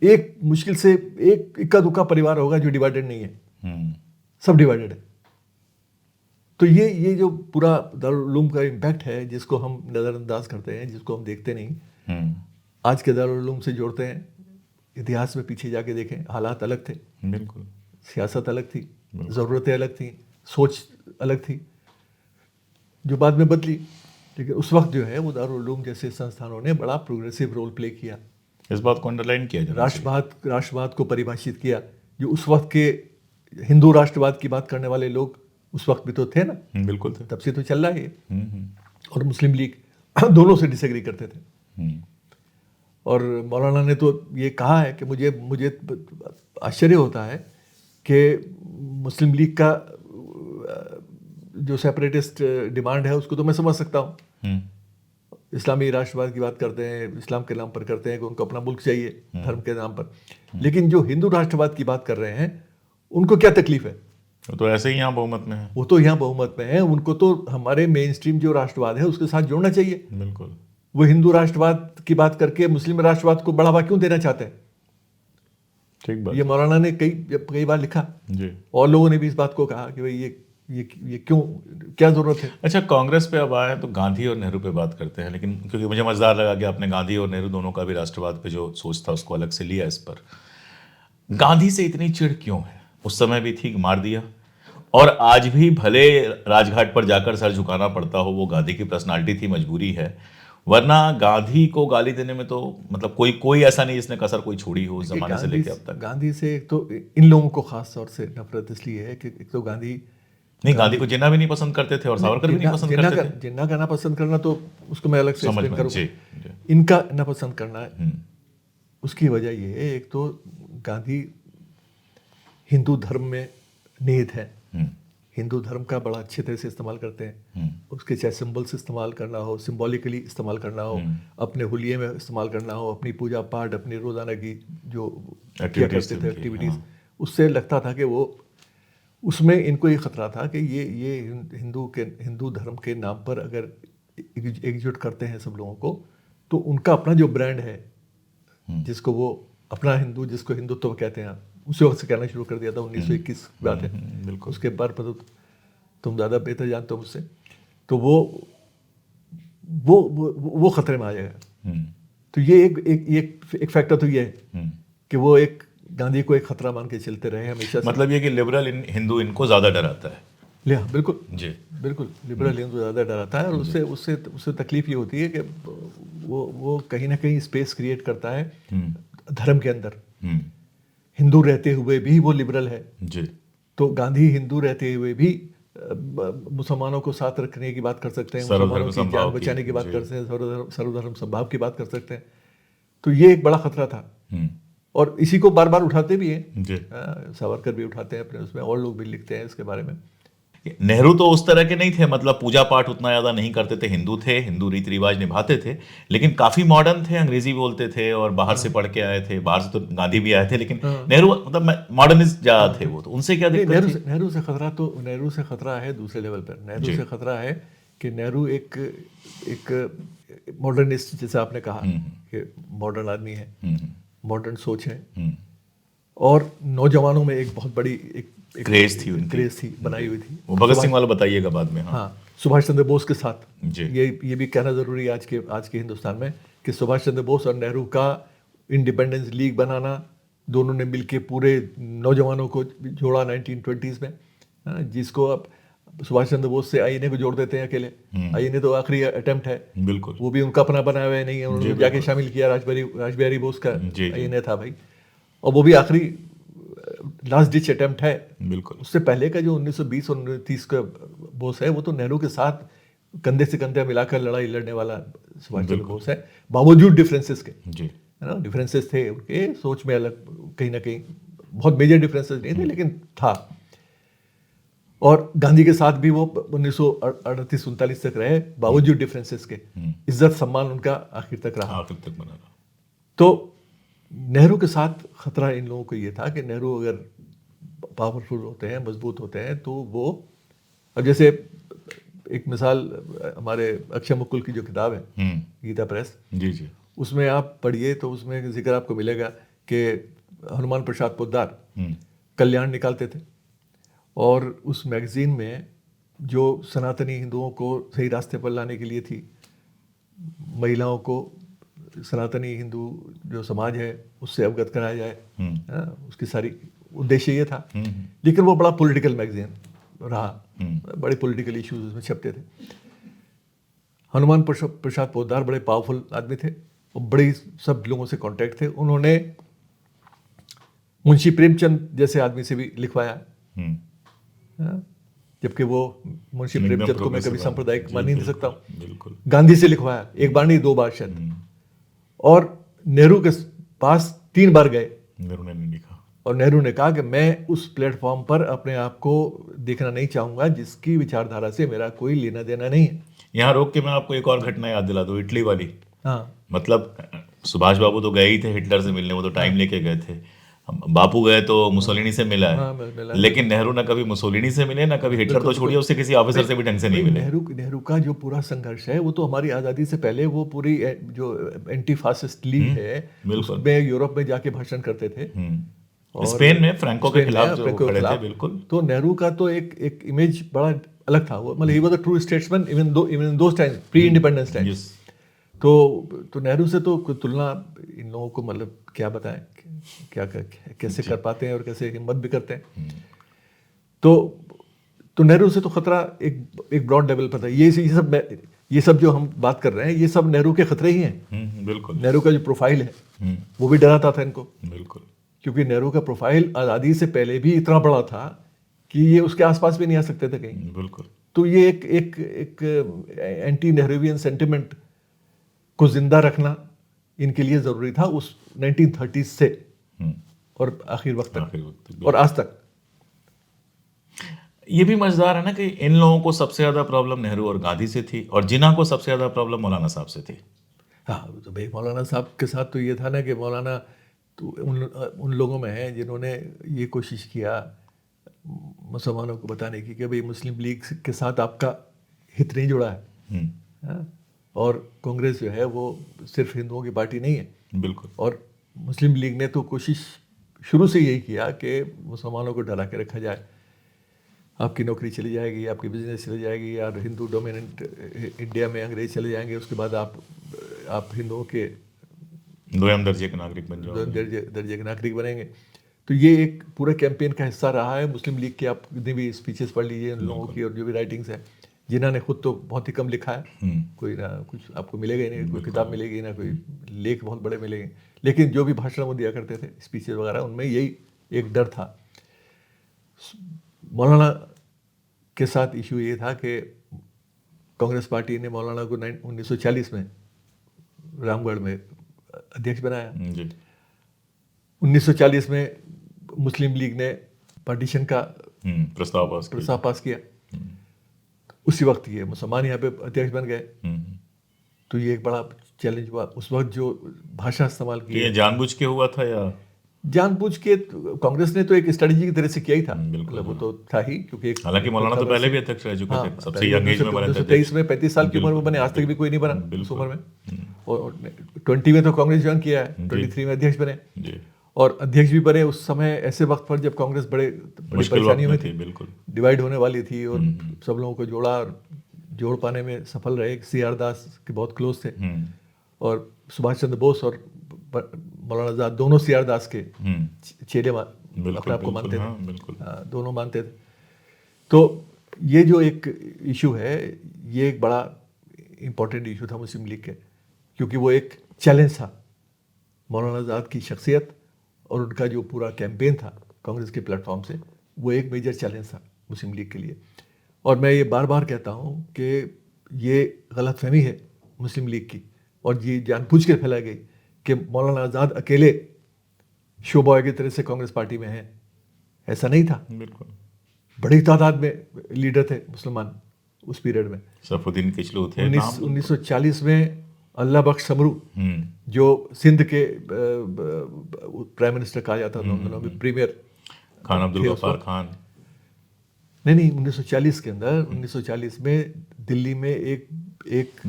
[SPEAKER 2] एक मुश्किल से एक इक्का दुक्का परिवार होगा जो डिवाइडेड नहीं है, सब डिवाइडेड है। तो ये जो पूरा दारुल उलूम का इम्पैक्ट है, जिसको हम नज़रअंदाज करते हैं, जिसको हम देखते नहीं, आज के दारुल उलूम से जोड़ते हैं। इतिहास में पीछे जाके देखें, हालात अलग थे,
[SPEAKER 1] बिल्कुल,
[SPEAKER 2] सियासत अलग थी, ज़रूरतें अलग थी, सोच अलग थी, जो बाद में बदली। लेकिन उस वक्त जो है वो दारुल उलूम जैसे संस्थानों ने बड़ा प्रोग्रेसिव रोल प्ले किया।
[SPEAKER 1] इस बात को अंडरलाइन किया जाए,
[SPEAKER 2] राष्ट्रवाद को परिभाषित किया। जो उस वक्त के हिंदू राष्ट्रवाद की बात करने वाले लोग उस वक्त भी तो थे ना,
[SPEAKER 1] बिल्कुल थे,
[SPEAKER 2] तब से तो चल रहा है। और मुस्लिम लीग दोनों से डिसएग्री करते थे। और मौलाना ने तो ये कहा है कि मुझे आश्चर्य होता है कि मुस्लिम लीग का जो सेपरेटिस्ट डिमांड है उसको तो मैं समझ सकता हूँ। इस्लामी राष्ट्रवाद की बात करते हैं, इस्लाम के नाम पर करते हैं कि उनको अपना मुल्क चाहिए धर्म के नाम पर। लेकिन जो हिंदू राष्ट्रवाद की बात कर रहे हैं उनको क्या तकलीफ है?
[SPEAKER 1] वो तो ऐसे ही यहाँ बहुमत में है,
[SPEAKER 2] वो तो यहाँ बहुमत में है। उनको तो हमारे मेन स्ट्रीम जो राष्ट्रवाद है उसके साथ जोड़ना चाहिए।
[SPEAKER 1] बिल्कुल,
[SPEAKER 2] वो हिंदू राष्ट्रवाद की बात करके मुस्लिम राष्ट्रवाद को बढ़ावा क्यों देना चाहते हैं?
[SPEAKER 1] ठीक बात
[SPEAKER 2] ये मौलाना ने कई बार लिखा
[SPEAKER 1] जी।
[SPEAKER 2] और लोगों ने भी इस बात को कहा कि भाई ये क्यों, क्या जरूरत है।
[SPEAKER 1] अच्छा, कांग्रेस पे अब आए तो गांधी और नेहरू पे बात करते हैं, लेकिन क्योंकि मुझे मजेदार लगा कि आपने गांधी और नेहरू दोनों का भी राष्ट्रवाद पे जो सोच था उसको अलग से लिया। इस पर गांधी से इतनी चिढ़ क्यों है? उस समय भी थी, मार दिया, और आज भी भले राजघाट पर जाकर सर झुकाना पड़ता हो, वो गांधी की पर्सनालिटी थी, मजबूरी है, वरना गांधी को गाली देने में तो मतलब कोई ऐसा नहीं जिसने कसर कोई छोड़ी हो उस जमाने से लेके अब तक।
[SPEAKER 2] गांधी से एक तो इन लोगों को खास तौर से नफरत इसलिए है कि एक तो गांधी
[SPEAKER 1] गांधी को जिन्ना भी नहीं पसंद करते थे और सावरकर भी नहीं पसंद करते थे।
[SPEAKER 2] जिन्ना का नापसंद करना तो उसको मैं अलग से
[SPEAKER 1] समझ
[SPEAKER 2] एक्सप्लेन
[SPEAKER 1] में, जी,
[SPEAKER 2] करूंगा। इनका नापसंद करना है, उसकी वजह ये है, एक तो गांधी हिंदू धर्म में निहित है, हिंदू धर्म का बड़ा अच्छे तरह से इस्तेमाल करते हैं। उसके चाहे सिंबल्स इस्तेमाल करना हो, सिंबॉलिकली इस्तेमाल करना हो, अपने हुलिये में इस्तेमाल करना हो, अपनी पूजा पाठ, अपनी रोजाना की जो किया करते थे एक्टिविटीज़, उससे लगता था कि वो उसमें इनको ये खतरा था कि ये हिंदू धर्म के नाम पर अगर एकजुट करते हैं सब लोगों को, तो उनका अपना जो ब्रांड है, जिसको वो अपना हिंदू, जिसको हिंदुत्व कहते हैं, उसी वक्त से कहना शुरू कर दिया था। 1921 की बात है, बिल्कुल उसके बाद पर तुम ज़्यादा बेहतर जानते हो मुझसे, तो वो खतरे में आ जाएगा। तो ये एक फैक्टर तो ये है कि वो एक गांधी को एक खतरा मान के चलते रहे हमेशा।
[SPEAKER 1] मतलब ये कि लिबरल हिंदू इनको ज़्यादा डराता है।
[SPEAKER 2] बिल्कुल
[SPEAKER 1] जी,
[SPEAKER 2] बिल्कुल लिबरल हिंदू ज़्यादा डराता है, और उससे तकलीफ ये होती है कि वो कहीं ना कहीं स्पेस क्रिएट करता है धर्म के अंदर। हिंदू रहते हुए भी वो लिबरल है
[SPEAKER 1] जी।
[SPEAKER 2] तो गांधी हिंदू रहते हुए भी मुसलमानों को साथ रखने की बात कर सकते हैं, मुसलमानों की जान बचाने की बात कर सकते हैं, सर्वधर्म समभाव की बात कर सकते हैं। तो ये एक बड़ा खतरा था, और इसी को बार बार उठाते भी हैं, सावरकर भी उठाते हैं अपने उसमें, और लोग भी लिखते हैं इसके बारे में।
[SPEAKER 1] नेहरू तो उस तरह के नहीं थे, मतलब पूजा पाठ उतना ज्यादा नहीं करते थे, हिंदू थे, हिंदू रीति रिवाज निभाते थे, लेकिन काफी मॉडर्न थे, अंग्रेजी बोलते थे और बाहर से पढ़ के आए थे। बाहर से तो गांधी भी आए थे, लेकिन नेहरू मतलब मॉडर्निस्ट ज्यादा थे वो। तो उनसे क्या दिक्कत थी?
[SPEAKER 2] नेहरू से खतरा है दूसरे लेवल पर। नेहरू से खतरा है कि नेहरू एक मॉडर्निस्ट, जैसे आपने कहा कि मॉडर्न आदमी है, मॉडर्न सोच है, और नौजवानों में एक बहुत बड़ी एक
[SPEAKER 1] क्रेज थी
[SPEAKER 2] बनाई हुई थी।
[SPEAKER 1] वो भगत सिंह वाला बताइएगा बाद में।
[SPEAKER 2] हाँ, सुभाष चंद्र बोस के साथ ये भी कहना जरूरी है आज के हिंदुस्तान में कि सुभाष चंद्र बोस और नेहरू का इंडिपेंडेंस लीग बनाना, दोनों ने मिलके पूरे नौजवानों को जोड़ा 1920s में, जिसको अब सुभाष चंद्र बोस से आईएनए को जोड़ देते हैं अकेले। आईएनए तो आखिरी अटेम्प्ट है,
[SPEAKER 1] बिल्कुल,
[SPEAKER 2] वो भी उनका अपना बनाया हुआ नहीं है, उन्होंने जाके शामिल किया, राजबिहारी बोस का आईएनए था भाई, और वो भी आखिरी लास्ट डिच अटेम्प्ट है।
[SPEAKER 1] बिल्कुल,
[SPEAKER 2] उससे पहले का जो 1920 और 1930 का बोस है, वो तो नेहरू के साथ कंधे से कंधे मिलाकर लड़ाई लड़ने वाला सुभाष चंद्र बोस है, बावजूद डिफरेंसेस के, है ना, डिफरेंसेस थे उनके सोच में, अलग कहीं ना कहीं बहुत मेजर डिफरेंसेस नहीं थे, लेकिन था। और गांधी के साथ भी वो 1938-39 तक रहे, बावजूद डिफरेंसेस के। इज्जत सम्मान उनका आखिर तक रहा,
[SPEAKER 1] बना रहा।
[SPEAKER 2] तो नेहरू के साथ खतरा इन लोगों को ये था कि नेहरू अगर पावरफुल होते हैं, मजबूत होते हैं, तो वो, अब जैसे एक मिसाल हमारे अक्षय मुकुल की जो किताब है गीता प्रेस,
[SPEAKER 1] जी,
[SPEAKER 2] उसमें आप पढ़िए तो उसमें जिक्र आपको मिलेगा कि हनुमान प्रसाद पोद्दार कल्याण निकालते थे, और उस मैगजीन में जो सनातनी हिंदुओं को सही रास्ते पर लाने के लिए थी, महिलाओं को सनातनी हिंदू जो समाज है उससे अवगत कराया जाए, उसकी सारी उद्देश्य ये था। लेकिन वो बड़ा पॉलिटिकल मैगजीन रहा, बड़े पॉलिटिकल इश्यूज उसमें छपते थे। हनुमान प्रसाद पोद्दार बड़े पावरफुल आदमी थे और बड़े सब लोगों से कांटेक्ट थे। उन्होंने मुंशी प्रेमचंद जैसे आदमी से भी लिखवाया, जबकि वो मुंशी प्रेमचंद को मैं कभी सांप्रदायिक मान नहीं सकता हूँ। गांधी से लिखवाया, एक बार नहीं 2 बार शायद, और नेहरू के पास 3 बार गए।
[SPEAKER 1] नेहरू ने नहीं लिखा,
[SPEAKER 2] और नेहरू ने कहा कि मैं उस प्लेटफॉर्म पर अपने आप को देखना नहीं चाहूंगा जिसकी विचारधारा से मेरा कोई लेना देना नहीं है।
[SPEAKER 1] यहाँ रोक के मैं आपको एक और घटना याद दिला दूं, इटली वाली।
[SPEAKER 2] हाँ,
[SPEAKER 1] मतलब सुभाष बाबू तो गए ही थे हिटलर से मिलने, वो तो टाइम लेके गए थे। बापू गए तो मुसोलिनी से मिला है, लेकिन नेहरू ना कभी मुसोलिनी से मिले, ना कभी हिटलर तो छोड़िए उससे किसी ऑफिसर से भी ढंग से नहीं मिले।
[SPEAKER 2] नेहरू का जो पूरा संघर्ष है वो तो हमारी आज़ादी से पहले, वो पूरी जो एंटी फासिस्ट लीग है उसमें यूरोप में जाके भाषण करते थे,
[SPEAKER 1] स्पेन में फ्रैंको के
[SPEAKER 2] स्पेन में,
[SPEAKER 1] खिलाफ जो
[SPEAKER 2] फ्रैंको के
[SPEAKER 1] खड़े थे,
[SPEAKER 2] खिलाफ।
[SPEAKER 1] बिल्कुल।
[SPEAKER 2] तो नेहरू का तो एक इमेज बड़ा अलग था। वो मतलब he was a true statesman even in those time, pre independence time.
[SPEAKER 1] Yes.
[SPEAKER 2] तो नेहरू से तो कोई तुलना इन लोगों को, मतलब क्या बताएं, कैसे कर पाते हैं और कैसे हिम्मत भी करते हैं। तो नेहरू से तो खतरा एक ब्रॉड लेवल पर था। ये सब जो हम बात कर रहे हैं, ये सब नेहरू के खतरे ही हैं।
[SPEAKER 1] बिल्कुल।
[SPEAKER 2] नेहरू का जो प्रोफाइल है वो भी डराता था इनको,
[SPEAKER 1] बिल्कुल।
[SPEAKER 2] क्योंकि नेहरू का प्रोफाइल आज़ादी से पहले भी इतना बड़ा था कि ये उसके आसपास भी नहीं आ सकते थे कहीं।
[SPEAKER 1] बिल्कुल।
[SPEAKER 2] तो ये एक एंटी नेहरूवियन सेंटिमेंट को जिंदा रखना इनके लिए ज़रूरी था उस 1930s से और आखिर वक्त तक और आज तक।
[SPEAKER 1] ये भी मजेदार है ना कि इन लोगों को सबसे ज्यादा प्रॉब्लम नेहरू और गांधी से थी, और जिन्ना को सबसे ज्यादा प्रॉब्लम मौलाना साहब से थी।
[SPEAKER 2] हाँ, तो भाई मौलाना साहब के साथ तो ये था ना कि मौलाना तो उन लोगों में है जिन्होंने ये कोशिश किया मुसलमानों को बताने की कि भाई मुस्लिम लीग के साथ आपका हित नहीं जुड़ा है। हाँ? और कांग्रेस जो है वो सिर्फ हिंदुओं की पार्टी नहीं है।
[SPEAKER 1] बिल्कुल।
[SPEAKER 2] और मुस्लिम लीग ने तो कोशिश शुरू से यही किया कि मुसलमानों को डरा के रखा जाए, आपकी नौकरी चली जाएगी, आपकी बिजनेस चली जाएगी, यार हिंदू डोमिनेंट इंडिया में अंग्रेज चले जाएंगे, उसके बाद आप हिंदुओं के
[SPEAKER 1] दोयम दर्जे के नागरिक बन जाओगे,
[SPEAKER 2] दर्जे के नागरिक बनेंगे। तो ये एक पूरे कैंपेन का हिस्सा रहा है। मुस्लिम लीग की आप जितनी भी स्पीचेस पढ़ लीजिए उन लोगों की, और जो भी राइटिंग्स है, जिन्हों ने खुद तो बहुत ही कम लिखा है, कोई ना कुछ आपको मिलेगा ही नहीं, कोई किताब मिलेगी ना, कोई लेख बहुत बड़े मिलेंगे, लेकिन जो भी भाषण वो दिया करते थे, स्पीचेस वगैरह, उनमें यही एक डर था। मौलाना के साथ इशू ये था कि कांग्रेस पार्टी ने मौलाना को 1940 में रामगढ़ में अध्यक्ष बनाया। 1940 में मुस्लिम लीग ने पार्टीशन का प्रस्ताव पास किया। उसी वक्त ये मुसलमान यहाँ पे अध्यक्ष बन गए। तो ये एक बड़ा चैलेंज हुआ उस वक्त जो भाषा इस्तेमाल की।
[SPEAKER 1] ये जानबूझ के हुआ था या
[SPEAKER 2] जानबूझ के? कांग्रेस ने तो एक स्ट्रेटजी की तरह से किया ही था, मतलब वो तो था ही, क्योंकि
[SPEAKER 1] हालांकि मौलाना तो पहले भी अध्यक्ष रह चुके थे, सबसे यंग एज में बने थे।
[SPEAKER 2] 23 में 35 साल की उम्र में बने, आज तक भी कोई नहीं बना उस उम्र में। और 20 में तो कांग्रेस ज्वाइन किया है, 23 में अध्यक्ष बने। और अध्यक्ष भी बने उस समय ऐसे वक्त पर जब कांग्रेस बड़ी परेशानियों में थी,
[SPEAKER 1] बिल्कुल
[SPEAKER 2] डिवाइड होने वाली थी, और सब लोगों को जोड़ पाने में सफल रहे। CR दास के बहुत क्लोज थे, और सुभाष चंद्र बोस और मौलाना आजाद दोनों CR दास के चेले अपने आप को मानते थे। दोनों मानते थे। तो ये जो एक इशू है, ये एक बड़ा इम्पोर्टेंट इशू था मुस्लिम लीग के, क्योंकि वो एक चैलेंज था। मौलाना आजाद की शख्सियत और उनका जो पूरा कैंपेन था कांग्रेस के प्लेटफॉर्म से, वो एक मेजर चैलेंज था मुस्लिम लीग के लिए। और मैं ये बार बार कहता हूँ कि ये गलतफहमी है मुस्लिम लीग की, और ये जानबूझ के फैलाई गई कि मौलाना आज़ाद अकेले शो बॉय की तरह से कांग्रेस पार्टी में हैं। ऐसा नहीं था।
[SPEAKER 1] बिल्कुल
[SPEAKER 2] बड़ी तादाद में लीडर थे मुसलमान उस पीरियड में।
[SPEAKER 1] सफुद्दीन किचलू थे।
[SPEAKER 2] 1940 में अल्लाह बख्श समरू, जो सिंध के प्राइम मिनिस्टर कहा जाता था, दोनों में प्रीमियर
[SPEAKER 1] खान अब्दुल गफ्फार खान।
[SPEAKER 2] नहीं, 1940 के अंदर 1940 में दिल्ली में एक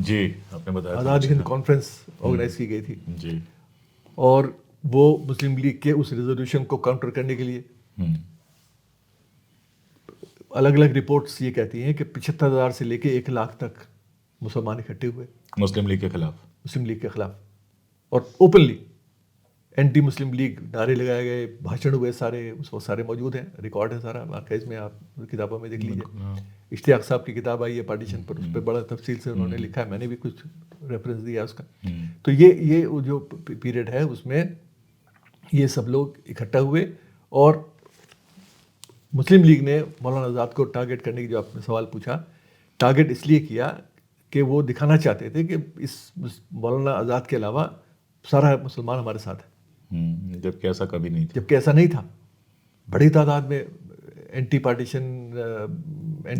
[SPEAKER 1] जी आपने बताया
[SPEAKER 2] आज़ाद हिंद कॉन्फ्रेंस ऑर्गेनाइज की गई थी
[SPEAKER 1] जी,
[SPEAKER 2] और वो मुस्लिम लीग के उस रेजोल्यूशन को काउंटर करने के लिए अलग अलग रिपोर्ट्स ये कहती हैं कि 75,000 से लेके 1 लाख तक मुसलमान इकट्ठे हुए
[SPEAKER 1] मुस्लिम लीग के खिलाफ, और ओपनली एंटी मुस्लिम लीग नारे लगाए गए, भाषण हुए सारे, उस वक्त सारे मौजूद हैं, रिकॉर्ड है सारा आर्काइव्स में, आप किताबों में देख लीजिए। इश्तियाक साहब की किताब आई है पार्टीशन पर, उस पर बड़ा तफसील से उन्होंने लिखा है, मैंने भी कुछ रेफरेंस दिया उसका। तो ये जो पीरियड है उसमें ये सब लोग इकट्ठा हुए, और मुस्लिम लीग ने मौलाना आज़ाद को टारगेट करने की, जो आपने सवाल पूछा, टारगेट इसलिए किया कि वो दिखाना चाहते थे कि इस मौलाना आज़ाद के अलावा सारा मुसलमान हमारे साथ है, जबकि ऐसा कभी नहीं था।
[SPEAKER 2] जबकि ऐसा नहीं था। बड़ी तादाद में एंटी पार्टीशन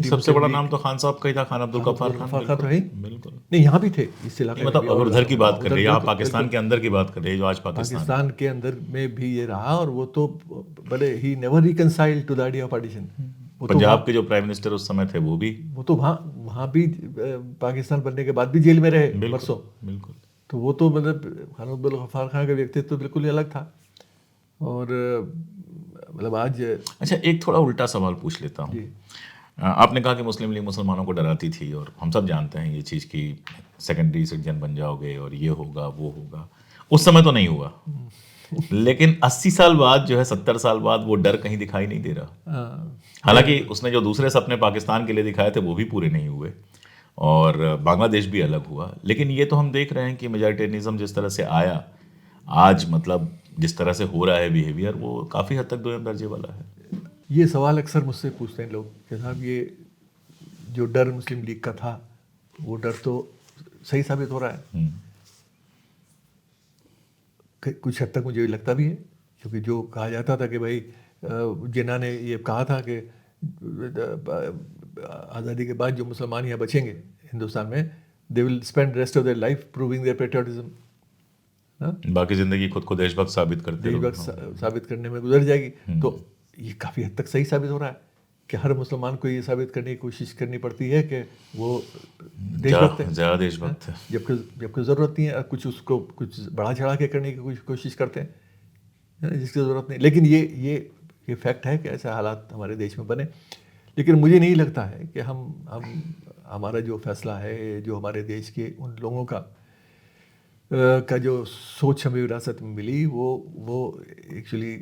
[SPEAKER 1] सबसे बड़ा नाम तो खान साहब का ही था, खान अब्दुल गफ्फार खान
[SPEAKER 2] तो है।
[SPEAKER 1] बिल्कुल
[SPEAKER 2] नहीं, यहाँ भी थे इस इलाके में,
[SPEAKER 1] मतलब अगर उधर की बात कर रहे हैं, आप पाकिस्तान के अंदर की बात कर रहे हैं, जो आज
[SPEAKER 2] पाकिस्तान के अंदर में भी ये रहा, और वो तो बड़े ही never reconciled to the idea of partition.
[SPEAKER 1] Punjab के जो प्राइम मिनिस्टर उस समय थे वो तो
[SPEAKER 2] वहाँ भी पाकिस्तान बनने के बाद भी जेल में रहे बरसों।
[SPEAKER 1] बिल्कुल।
[SPEAKER 2] तो वो तो मतलब खान अब्दुल गफ्फार खान का व्यक्तित्व तो बिल्कुल ही अलग था। और मतलब आज
[SPEAKER 1] अच्छा, एक थोड़ा उल्टा सवाल पूछ लेता हूँ।
[SPEAKER 2] जी
[SPEAKER 1] आपने कहा कि मुस्लिम लीग मुसलमानों को डराती थी, और हम सब जानते हैं ये चीज़ कि सेकेंडरी सिटीजन बन जाओगे और ये होगा वो होगा। उस समय तो नहीं हुआ, लेकिन 80 साल बाद जो है, 70 साल बाद वो डर कहीं दिखाई नहीं दे रहा। हालांकि उसने जो दूसरे सपने पाकिस्तान के लिए दिखाए थे वो भी पूरे नहीं हुए, और बांग्लादेश भी अलग हुआ। लेकिन ये तो हम देख रहे हैं कि मेजॉरिटेरियनिज्म जिस तरह से आया आज, मतलब जिस तरह से हो रहा है बिहेवियर, वो काफ़ी हद तक दोयम दर्जे वाला है।
[SPEAKER 2] ये सवाल अक्सर मुझसे पूछते हैं लोग कि साहब ये जो डर मुस्लिम लीग का था वो डर तो सही साबित हो रहा है। कुछ हद तक मुझे लगता भी है, क्योंकि जो कहा जाता था कि भाई जिन्ना ने ये कहा था कि आज़ादी के बाद जो मुसलमान यहाँ बचेंगे हिंदुस्तान में, they will spend rest of their life proving their patriotism,
[SPEAKER 1] बाकी जिंदगी खुद को देशभक्त साबित करते रहो।
[SPEAKER 2] देशभक्त साबित करने में गुजर जाएगी। तो ये काफ़ी हद तक सही साबित हो रहा है कि हर मुसलमान को ये साबित करने की कोशिश करनी पड़ती है कि वो देशभक्त है,
[SPEAKER 1] ज़्यादा देशभक्त है,
[SPEAKER 2] जबकि ज़रूरत नहीं है। कुछ उसको कुछ बढ़ा चढ़ा के करने की कोशिश करते हैं जिसकी ज़रूरत नहीं। लेकिन ये फैक्ट है कि ऐसे हालात हमारे देश में बने। लेकिन मुझे नहीं लगता है कि हम हमारा जो फैसला है, जो हमारे देश के उन लोगों का जो सोच हमें विरासत में मिली, वो एक्चुअली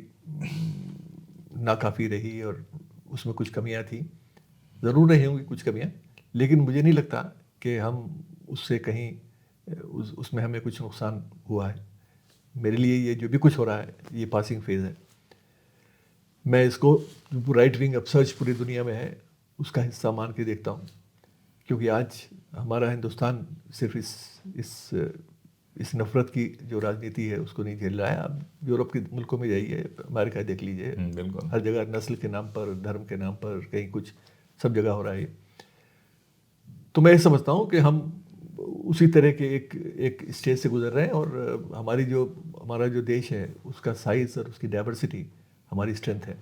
[SPEAKER 2] नाकाफ़ी रही और उसमें कुछ कमियां थी। ज़रूर रही होंगी कुछ कमियां, लेकिन मुझे नहीं लगता कि हम उससे कहीं उसमें हमें कुछ नुकसान हुआ है। मेरे लिए ये जो भी कुछ हो रहा है ये पासिंग फेज़ है। मैं इसको राइट विंग अपसर्च पूरी दुनिया में है उसका हिस्सा मान के देखता हूँ, क्योंकि आज हमारा हिंदुस्तान सिर्फ इस नफ़रत की जो राजनीति है उसको नहीं झेल रहा है। आप यूरोप के मुल्कों में जाइए, अमेरिका देख लीजिए,
[SPEAKER 1] बिल्कुल
[SPEAKER 2] हर जगह नस्ल के नाम पर, धर्म के नाम पर, कहीं कुछ, सब जगह हो रहा है। तो मैं समझता हूँ कि हम उसी तरह के एक स्टेज से गुजर रहे हैं, और हमारा जो देश है उसका साइज़ और उसकी डाइवर्सिटी हमारी स्ट्रेंथ है।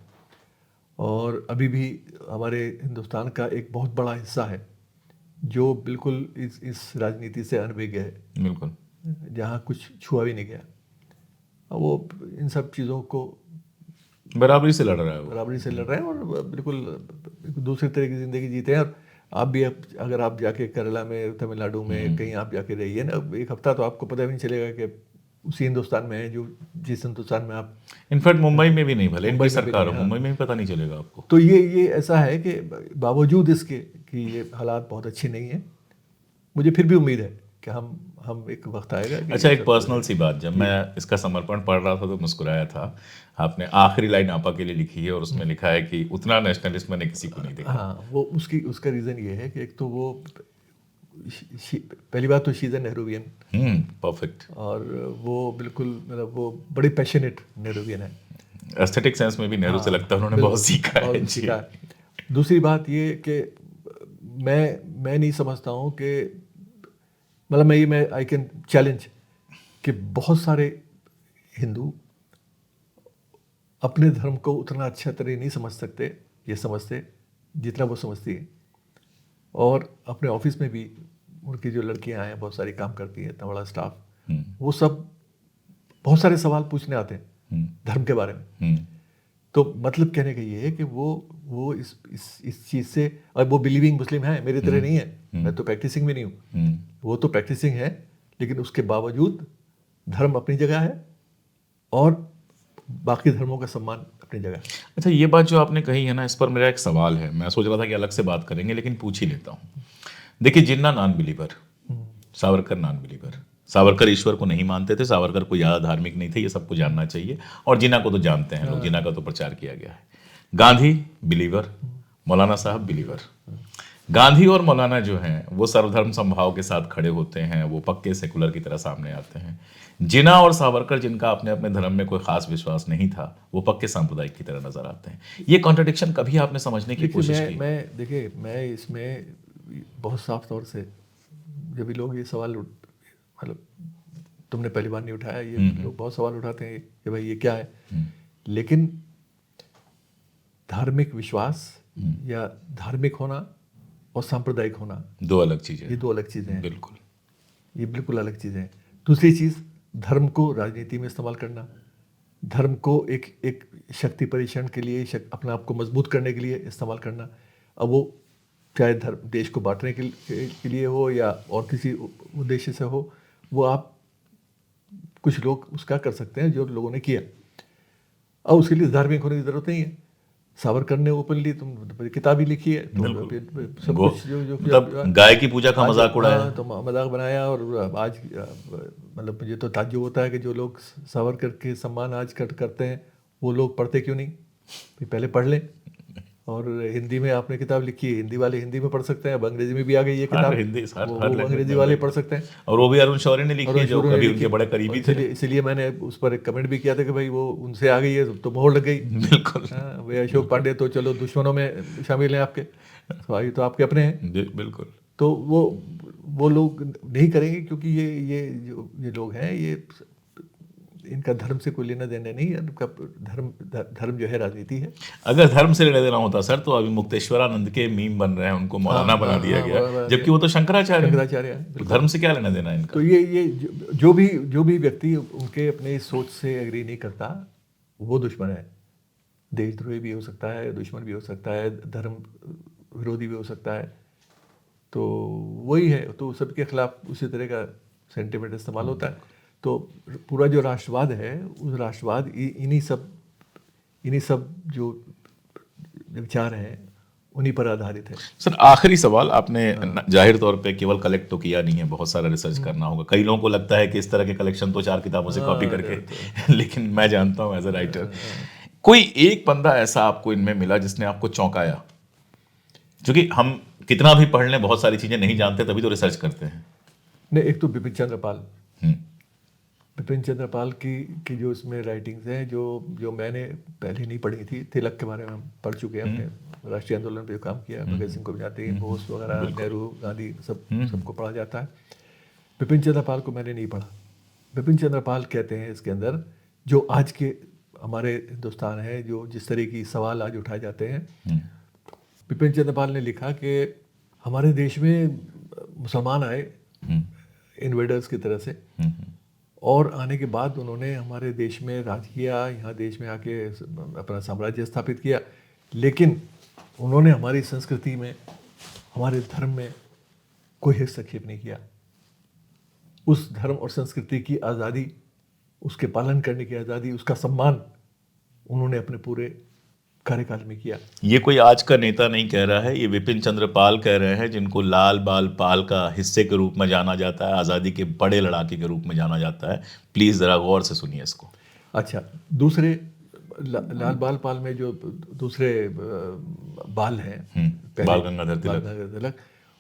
[SPEAKER 2] और अभी भी हमारे हिंदुस्तान का एक बहुत बड़ा हिस्सा है जो बिल्कुल इस राजनीति से अनभिज्ञ है,
[SPEAKER 1] बिल्कुल,
[SPEAKER 2] जहाँ कुछ छुआ भी नहीं गया। वो इन सब चीज़ों को
[SPEAKER 1] बराबरी से लड़ रहा है,
[SPEAKER 2] बराबरी से लड़ रहे हैं और बिल्कुल दूसरे तरह की ज़िंदगी जीते हैं। और आप भी अगर आप जाके केरला में, तमिलनाडु में कहीं आप जाके रहिए ना, एक हफ्ता तो आपको पता भी नहीं चलेगा कि उसी हिंदुस्तान में है जो जिस हिंदुस्तान में आप,
[SPEAKER 1] इनफैक्ट मुंबई में भी नहीं, भले इनकी सरकार हो, मुंबई में भी पता नहीं चलेगा आपको।
[SPEAKER 2] तो ये ऐसा है कि बावजूद इसके कि ये हालात बहुत अच्छे नहीं हैं, मुझे फिर भी उम्मीद है कि हम एक वक्त आएगा कि
[SPEAKER 1] अच्छा, एक पर्सनल सी बात, जब मैं इसका समर्पण पढ़ रहा था तो मुस्कुराया था। आपने आखिरी लाइन आपा के लिए लिखी है और उसमें लिखा है कि उतना नेशनलिस्ट मैंने किसी को नहीं देखा।
[SPEAKER 2] हाँ, वो उसका रीज़न ये है कि एक तो वो पहली बात तो she is a Nehruvian,
[SPEAKER 1] perfect,
[SPEAKER 2] और वो बिल्कुल मतलब वो बड़ी पैशनेट नेहरूवियन है।
[SPEAKER 1] एस्थेटिक सेंस में भी नेहरू से लगता है उन्होंने बहुत सीखा है।
[SPEAKER 2] दूसरी बात ये कि मैं नहीं समझता हूँ कि मतलब मैं आई कैन चैलेंज कि बहुत सारे हिंदू अपने धर्म को उतना अच्छा तरह नहीं समझते जितना वो समझती है। और अपने ऑफिस में भी उनकी जो लड़कियां हैं, बहुत सारी काम करती हैं, इतना बड़ा स्टाफ, वो सब बहुत सारे सवाल पूछने आते हैं धर्म के बारे में। तो मतलब कहने का ये है कि वो इस चीज़ से, और वो बिलीविंग मुस्लिम है, मेरी तरह नहीं है, मैं तो प्रैक्टिसिंग भी नहीं हूँ, वो तो प्रैक्टिसिंग है, लेकिन उसके बावजूद धर्म अपनी जगह है और बाकी धर्मों का सम्मान अपनी जगह है।
[SPEAKER 1] अच्छा, ये बात जो आपने कही है ना, इस पर मेरा एक सवाल है। मैं सोच रहा था कि अलग से बात करेंगे, लेकिन पूछ ही लेता हूँ। देखिए, Jinnah non believer, Savarkar non believer. Savarkar ईश्वर को नहीं मानते थे, सावरकर कोई ज़्यादा धार्मिक नहीं थे, ये सबको जानना चाहिए, और जिन्ना को तो जानते हैं लोग, जिन्ना का तो प्रचार किया गया है। गांधी बिलीवर, मौलाना साहब बिलीवर। गांधी और मौलाना जो हैं वो सर्वधर्म समभाव के साथ खड़े होते हैं, वो पक्के सेकुलर की तरह सामने आते हैं। जिन्ना और सावरकर, जिनका अपने अपने धर्म में कोई खास विश्वास नहीं था, वो पक्के सांप्रदायिक की तरह नजर आते हैं। ये कॉन्ट्रडिक्शन कभी आपने समझने की कोशिश की?
[SPEAKER 2] देखिए, मैं इसमें बहुत साफ तौर से, जब भी लोग ये सवाल मतलब तुमने पहली बार नहीं उठाया, ये लोग बहुत सवाल उठाते हैं कि भाई ये क्या है, लेकिन धार्मिक विश्वास या धार्मिक होना और सांप्रदायिक होना
[SPEAKER 1] दो अलग चीजें,
[SPEAKER 2] ये दो अलग चीज़ें हैं।
[SPEAKER 1] बिल्कुल,
[SPEAKER 2] ये बिल्कुल अलग चीज़ें हैं। दूसरी चीज़, धर्म को राजनीति में इस्तेमाल करना, धर्म को एक शक्ति परीक्षण के लिए, अपने आप को मजबूत करने के लिए इस्तेमाल करना। अब वो चाहे धर्म देश को बांटने के लिए हो या और किसी उद्देश्य से हो, वो आप कुछ लोग उसका कर सकते हैं जो लोगों ने किया। अब उसके लिए धार्मिक होने की जरूरत नहीं है। सावरकर ने ओपनली तुम किताब ही लिखी है, सब कुछ जो
[SPEAKER 1] मतलब गाय की पूजा का मजाक उड़ाया,
[SPEAKER 2] तो मजाक बनाया। और आज मतलब मुझे तो ताज्जुब होता है कि जो लोग सावरकर के सम्मान आज करते हैं वो लोग पढ़ते क्यों नहीं? पहले पढ़ लें। और हिंदी में आपने किताब लिखी है, हिंदी वाले हिंदी में पढ़ सकते हैं, अब अंग्रेजी में भी आ गई है किताब, वो अंग्रेजी वाले पढ़ सकते हैं।
[SPEAKER 1] और वो भी अरुण शौरी ने लिखी है, जो कभी उनके बड़े करीबी थे।
[SPEAKER 2] इसलिए मैंने उस पर एक कमेंट भी किया था कि भाई वो उनसे आ गई है तो मोहर लग गई।
[SPEAKER 1] बिल्कुल।
[SPEAKER 2] वे अशोक पांडे तो चलो दुश्मनों में शामिल हैं आपके, भाई तो आपके अपने हैं।
[SPEAKER 1] बिल्कुल।
[SPEAKER 2] तो वो लोग नहीं करेंगे, क्योंकि ये लोग हैं, ये इनका धर्म से कोई लेना देना नहीं है। इनका धर्म जो है राजनीति है।
[SPEAKER 1] अगर धर्म से लेना देना होता सर, तो अभी मुक्तेश्वरानंद के मीम बन रहे हैं, उनको मौलाना बना दिया गया, जबकि वो तो शंकराचार्य
[SPEAKER 2] है।
[SPEAKER 1] तो धर्म से क्या लेना देना इनका?
[SPEAKER 2] तो ये जो भी व्यक्ति उनके अपने सोच से एग्री नहीं करता, वो दुश्मन है। देशद्रोही भी हो सकता है, दुश्मन भी हो सकता है, धर्म विरोधी भी हो सकता है। तो वही है, तो सबके खिलाफ उसी तरह का सेंटिमेंट इस्तेमाल होता है। तो पूरा जो राष्ट्रवाद है, उस राष्ट्रवाद इन्हीं सब जो विचार हैं उन्हीं पर आधारित है।
[SPEAKER 1] सर आखिरी सवाल, आपने जाहिर तौर पे केवल कलेक्ट तो किया नहीं है, बहुत सारा रिसर्च करना होगा। कई लोगों को लगता है कि इस तरह के कलेक्शन तो 4 किताबों से कॉपी करके लेकिन मैं जानता हूँ एज ए राइटर, कोई एक बंदा ऐसा आपको इनमें मिला जिसने आपको चौंकाया? क्योंकि हम कितना भी पढ़ लें, बहुत सारी चीजें नहीं जानते, तभी तो रिसर्च करते हैं।
[SPEAKER 2] नहीं, एक तो बिपिन चंद्र पाल, बिपिन चंद्र पाल की जो इसमें राइटिंग्स हैं, जो मैंने पहले नहीं पढ़ी थी। तिलक के बारे में हम पढ़ चुके हैं, अपने राष्ट्रीय आंदोलन पे काम किया, भगत सिंह को भी जानते हैं, बोस वगैरह, नेहरू, गांधी, सबको पढ़ा जाता है। बिपिन चंद्र पाल को मैंने नहीं पढ़ा। बिपिन चंद्र पाल कहते हैं इसके अंदर जो आज के हमारे हिंदुस्तान है, जो जिस तरह की सवाल आज उठाए जाते हैं, बिपिन चंद्र पाल ने लिखा कि हमारे देश में मुसलमान आए इन्वेडर्स की तरह से, और आने के बाद उन्होंने हमारे देश में राज किया, यहाँ देश में आके अपना साम्राज्य स्थापित किया, लेकिन उन्होंने हमारी संस्कृति में, हमारे धर्म में कोई हस्तक्षेप नहीं किया। उस धर्म और संस्कृति की आज़ादी, उसके पालन करने की आज़ादी, उसका सम्मान उन्होंने अपने पूरे कार्यकाल में किया।
[SPEAKER 1] ये कोई आज का नेता नहीं कह रहा है, ये विपिन चंद्र पाल कह रहे हैं, जिनको लाल बाल पाल का हिस्से के रूप में जाना जाता है, आज़ादी के बड़े लड़ाके के रूप में जाना जाता है। प्लीज़ ज़रा गौर से सुनिए इसको।
[SPEAKER 2] अच्छा, दूसरे लाल बाल पाल में जो दूसरे बाल हैं,
[SPEAKER 1] बाल गंगाधर तिलक,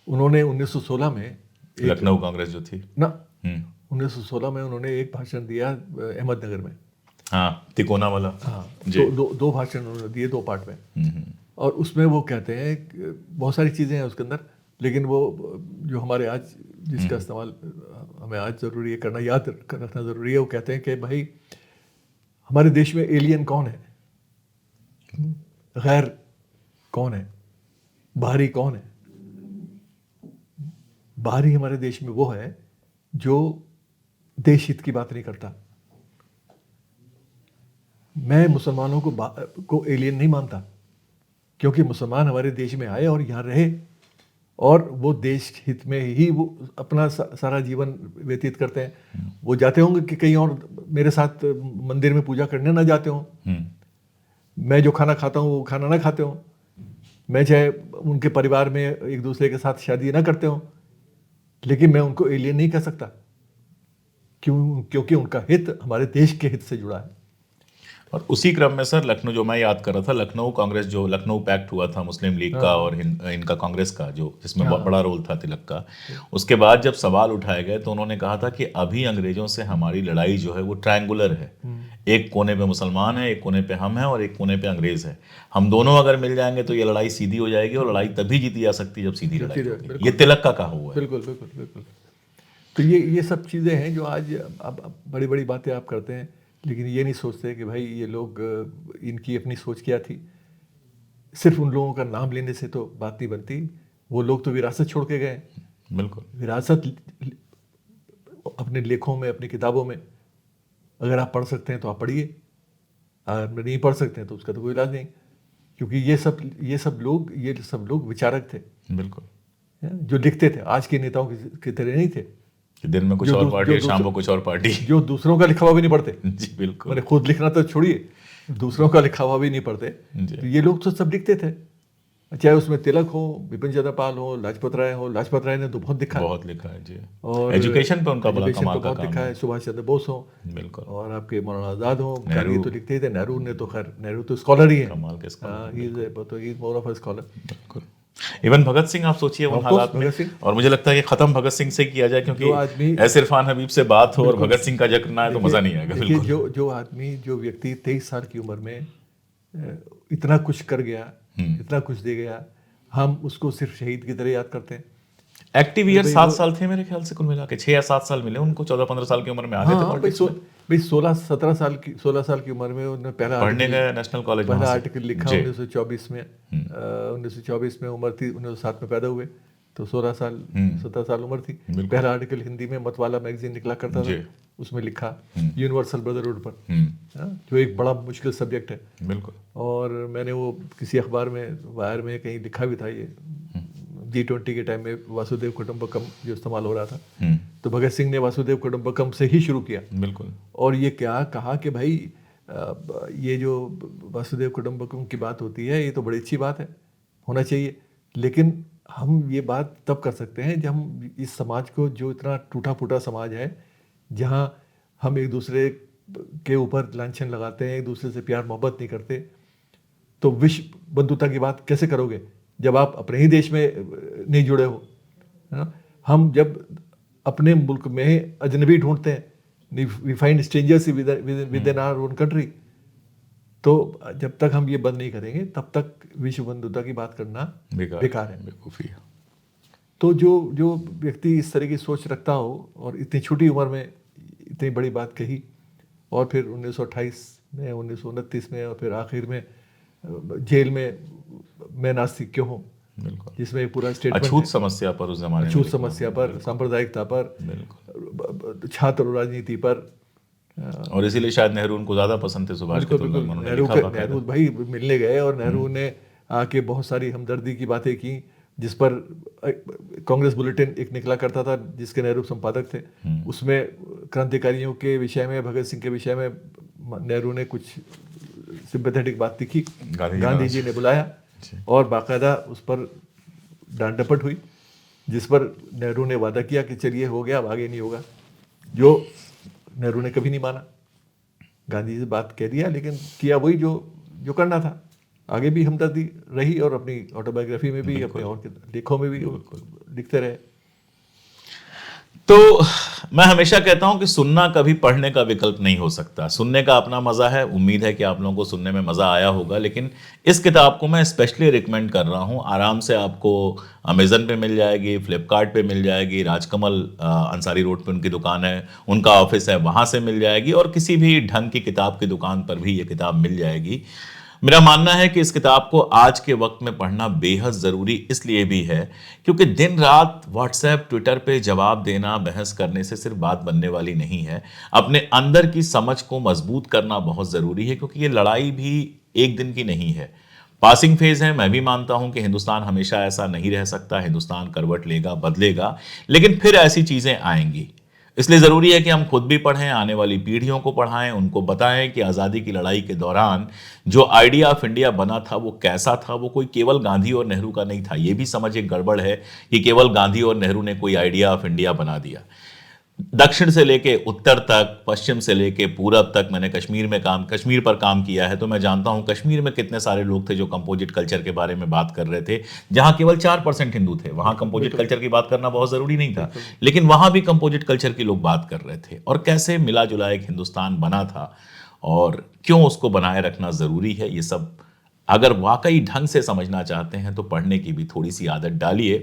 [SPEAKER 2] उन्होंने 1916 में
[SPEAKER 1] लखनऊ कांग्रेस जो थी ना,
[SPEAKER 2] 1916 में उन्होंने एक भाषण दिया अहमदनगर में।
[SPEAKER 1] हाँ, तिकोना वाला।
[SPEAKER 2] हाँ, दो भाषण उन्होंने दिए, 2 पार्ट में। और उसमें वो कहते हैं, बहुत सारी चीज़ें हैं उसके अंदर, लेकिन वो जो हमारे आज जिसका इस्तेमाल हमें आज ज़रूरी है करना, याद रखना ज़रूरी है, वो कहते हैं कि भाई हमारे देश में एलियन कौन है, गैर कौन है, बाहरी कौन है? बाहरी हमारे देश में वो है जो देश हित की बात नहीं करता। मैं मुसलमानों को एलियन नहीं मानता, क्योंकि मुसलमान हमारे देश में आए और यहाँ रहे, और वो देश हित में ही वो अपना सारा जीवन व्यतीत करते हैं। वो जाते होंगे कि कहीं और मेरे साथ मंदिर में पूजा करने ना जाते हों, मैं जो खाना खाता हूँ वो खाना ना खाते हों, मैं चाहे उनके परिवार में एक दूसरे के साथ शादी ना करते हों, लेकिन मैं उनको एलियन नहीं कह सकता। क्योंकि उनका हित हमारे देश के हित से जुड़ा है।
[SPEAKER 1] और उसी क्रम में सर, लखनऊ जो मैं याद कर रहा था, लखनऊ कांग्रेस, जो लखनऊ पैक्ट हुआ था मुस्लिम लीग का और इनका कांग्रेस का, जो जिसमें बड़ा रोल था तिलक का, उसके बाद जब सवाल उठाए गए तो उन्होंने कहा था कि अभी अंग्रेजों से हमारी लड़ाई जो है वो ट्रायंगुलर है। एक कोने पे मुसलमान है, एक कोने पे हम हैं, और एक कोने पे अंग्रेज है। हम दोनों अगर मिल जाएंगे तो ये लड़ाई सीधी हो जाएगी, और लड़ाई तभी जीती जा सकती है जब सीधी लड़ाई होगी। ये तिलक का कहा हुआ है।
[SPEAKER 2] बिल्कुल बिल्कुल बिल्कुल। तो ये सब चीज़ें हैं जो आज अब बड़ी बड़ी बातें आप करते हैं, लेकिन ये नहीं सोचते कि भाई ये लोग, इनकी अपनी सोच क्या थी। सिर्फ उन लोगों का नाम लेने से तो बात नहीं बनती। वो लोग तो विरासत छोड़ के गए।
[SPEAKER 1] बिल्कुल,
[SPEAKER 2] विरासत अपने लेखों में, अपनी किताबों में अगर आप पढ़ सकते हैं तो आप पढ़िए। अगर नहीं पढ़ सकते हैं तो उसका तो कोई इलाज नहीं, क्योंकि ये सब लोग विचारक थे,
[SPEAKER 1] बिल्कुल,
[SPEAKER 2] जो लिखते थे। आज के नेताओं की तरह नहीं थे
[SPEAKER 1] कि दिन में कुछ और पार्टी, शाम को कुछ और पार्टी,
[SPEAKER 2] जो दूसरों का लिखा हुआ भी नहीं पढ़ते।
[SPEAKER 1] जी बिल्कुल,
[SPEAKER 2] मैंने खुद लिखना तो छोड़िए, दूसरों का लिखा हुआ भी नहीं पढ़ते। तो ये लोग तो सब लिखते थे, चाहे उसमें तिलक हो, बिपिन चंद्र पाल हो, लाजपत राय हो। लाजपत राय ने तो बहुत लिखा है जी,
[SPEAKER 1] और एजुकेशन पे उनका बड़ा कमाल का काम
[SPEAKER 2] लिखा है। सुभाष चंद्र बोस हो,
[SPEAKER 1] बिल्कुल,
[SPEAKER 2] और आपके मौलाना आजाद हो, गांधी तो लिखते ही थे। नेहरू ने तो खैर, नेहरू तो स्कॉलर ही है,
[SPEAKER 1] कमाल के scholar,
[SPEAKER 2] he is more of a scholar.
[SPEAKER 1] बिल्कुल। इवन भगत सिंह आप सोचिए उन हालात में, और मुझे लगता है ये खत्म भगत सिंह से किया जाए, क्योंकि ऐसे इरफान हबीब से बात हो और भगत सिंह का जिक्र ना आए तो मजा नहीं आएगा।
[SPEAKER 2] बिल्कुल, जो व्यक्ति 23 साल की उम्र में इतना कुछ कर गया, इतना कुछ दे गया, हम उसको सिर्फ शहीद की तरह याद करते हैं।
[SPEAKER 1] एक्टिव ईयर 7 साल थे मेरे ख्याल से, कुल मिला के 6 या 7 साल मिले उनको। 14-15 साल की उम्र में आ गए थे पॉलिटिक्स में।
[SPEAKER 2] भाई 16 साल की उम्र में उन्होंने पहला
[SPEAKER 1] पढ़ने गए नेशनल कॉलेज,
[SPEAKER 2] पहला आर्टिकल लिखा 1924 में। 1924 में उम्र थी, 1907 में पैदा हुए तो 17 साल उम्र थी। पहला आर्टिकल हिंदी में मतवाला मैगजीन निकला करता था, उसमें लिखा यूनिवर्सल ब्रदरहुड पर, जो एक बड़ा मुश्किल सब्जेक्ट है।
[SPEAKER 1] बिल्कुल,
[SPEAKER 2] और मैंने वो किसी अखबार में, वायर में कहीं लिखा भी था, ये G20 के टाइम में वासुदेव कुटुंबकम जो इस्तेमाल हो रहा था, तो भगत सिंह ने वासुदेव कुटुंबकम से ही शुरू किया।
[SPEAKER 1] बिल्कुल,
[SPEAKER 2] और ये क्या कहा कि भाई ये जो वासुदेव कुटुंबकम की बात होती है, ये तो बड़ी अच्छी बात है, होना चाहिए, लेकिन हम ये बात तब कर सकते हैं जब हम इस समाज को, जो इतना टूटा फूटा समाज है, जहाँ हम एक दूसरे के ऊपर लांछन लगाते हैं, एक दूसरे से प्यार मोहब्बत नहीं करते, तो विश्व बंधुता की बात कैसे करोगे जब आप अपने ही देश में नहीं जुड़े हो, है ना? हम जब अपने मुल्क में अजनबी ढूंढते हैं, we find strangers within our own country, तो जब तक हम ये बंद नहीं करेंगे तब तक विश्व बंधुता की बात करना बेकार है, बेवकूफ़ी है। तो जो व्यक्ति इस तरह की सोच रखता हो और इतनी छोटी उम्र में इतनी बड़ी बात कही, और फिर 1928 में, 1929 में, और फिर आखिर में जेल में मैं नास्तिक क्यों हूँ, जिसमें एक पूरा स्टेटमेंट
[SPEAKER 1] अछूत समस्या पर, उस जमाने में
[SPEAKER 2] अछूत समस्या पर, सांप्रदायिकता पर, छात्र राजनीति पर,
[SPEAKER 1] और इसीलिए शायद नेहरू उनको ज़्यादा पसंद थे सुभाष के तुलना में।
[SPEAKER 2] नेहरू भाई मिलने गए और नेहरू ने आके बहुत सारी हमदर्दी की बातें की, जिस पर कांग्रेस बुलेटिन एक निकला करता था जिसके नेहरू संपादक थे, उसमें क्रांतिकारियों के विषय में, भगत सिंह के विषय में नेहरू ने कुछ सिंपैथेटिक बात लिखी। गांधी जी ने बुलाया और बाकायदा उस पर डांट डपट हुई, जिस पर नेहरू ने वादा किया कि चलिए हो गया, अब आगे नहीं होगा, जो नेहरू ने कभी नहीं माना। गांधी जी से बात कह दिया, लेकिन किया वही जो करना था। आगे भी हमदर्दी रही और अपनी ऑटोबायोग्राफी में भी, अपने और लेखों में भी लिखते रहे।
[SPEAKER 1] तो मैं हमेशा कहता हूं कि सुनना कभी पढ़ने का विकल्प नहीं हो सकता। सुनने का अपना मजा है, उम्मीद है कि आप लोगों को सुनने में मजा आया होगा, लेकिन इस किताब को मैं स्पेशली रिकमेंड कर रहा हूं। आराम से आपको अमेजन पे मिल जाएगी, फ्लिपकार्ट पे मिल जाएगी, राजकमल अंसारी रोड पे उनकी दुकान है, उनका ऑफिस है, वहां से मिल जाएगी, और किसी भी ढंग की किताब की दुकान पर भी ये किताब मिल जाएगी। मेरा मानना है कि इस किताब को आज के वक्त में पढ़ना बेहद ज़रूरी इसलिए भी है क्योंकि दिन रात व्हाट्सएप, ट्विटर पे जवाब देना, बहस करने से सिर्फ बात बनने वाली नहीं है। अपने अंदर की समझ को मजबूत करना बहुत ज़रूरी है, क्योंकि ये लड़ाई भी एक दिन की नहीं है, पासिंग फेज है। मैं भी मानता हूं कि हिंदुस्तान हमेशा ऐसा नहीं रह सकता, हिंदुस्तान करवट लेगा, बदलेगा, लेकिन फिर ऐसी चीज़ें आएंगी। इसलिए ज़रूरी है कि हम खुद भी पढ़ें, आने वाली पीढ़ियों को पढ़ाएं, उनको बताएं कि आज़ादी की लड़ाई के दौरान जो आइडिया ऑफ इंडिया बना था वो कैसा था। वो कोई केवल गांधी और नेहरू का नहीं था। ये भी समझ एक गड़बड़ है कि केवल गांधी और नेहरू ने कोई आइडिया ऑफ इंडिया बना दिया। दक्षिण से लेके उत्तर तक, पश्चिम से लेके पूरब तक, मैंने कश्मीर पर काम किया है, तो मैं जानता हूं कश्मीर में कितने सारे लोग थे जो कंपोजिट कल्चर के बारे में बात कर रहे थे। जहां केवल 4% हिंदू थे, वहां कंपोजिट कल्चर की बात करना बहुत जरूरी नहीं था, लेकिन वहां भी कंपोजिट कल्चर के लोग बात कर रहे थे। और कैसे मिला जुला एक हिंदुस्तान बना था और क्यों उसको बनाए रखना जरूरी है, ये सब अगर वाकई ढंग से समझना चाहते हैं तो पढ़ने की भी थोड़ी सी आदत डालिए।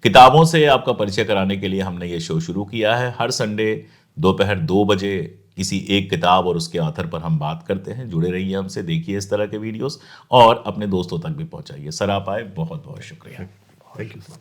[SPEAKER 1] किताबों से आपका परिचय कराने के लिए हमने ये शो शुरू किया है। हर संडे दोपहर 2 बजे किसी एक किताब और उसके ऑथर पर हम बात करते हैं। जुड़े रहिए हमसे, देखिए इस तरह के वीडियोस और अपने दोस्तों तक भी पहुंचाइए। सर आप आए, बहुत बहुत शुक्रिया।
[SPEAKER 2] Thank you sir.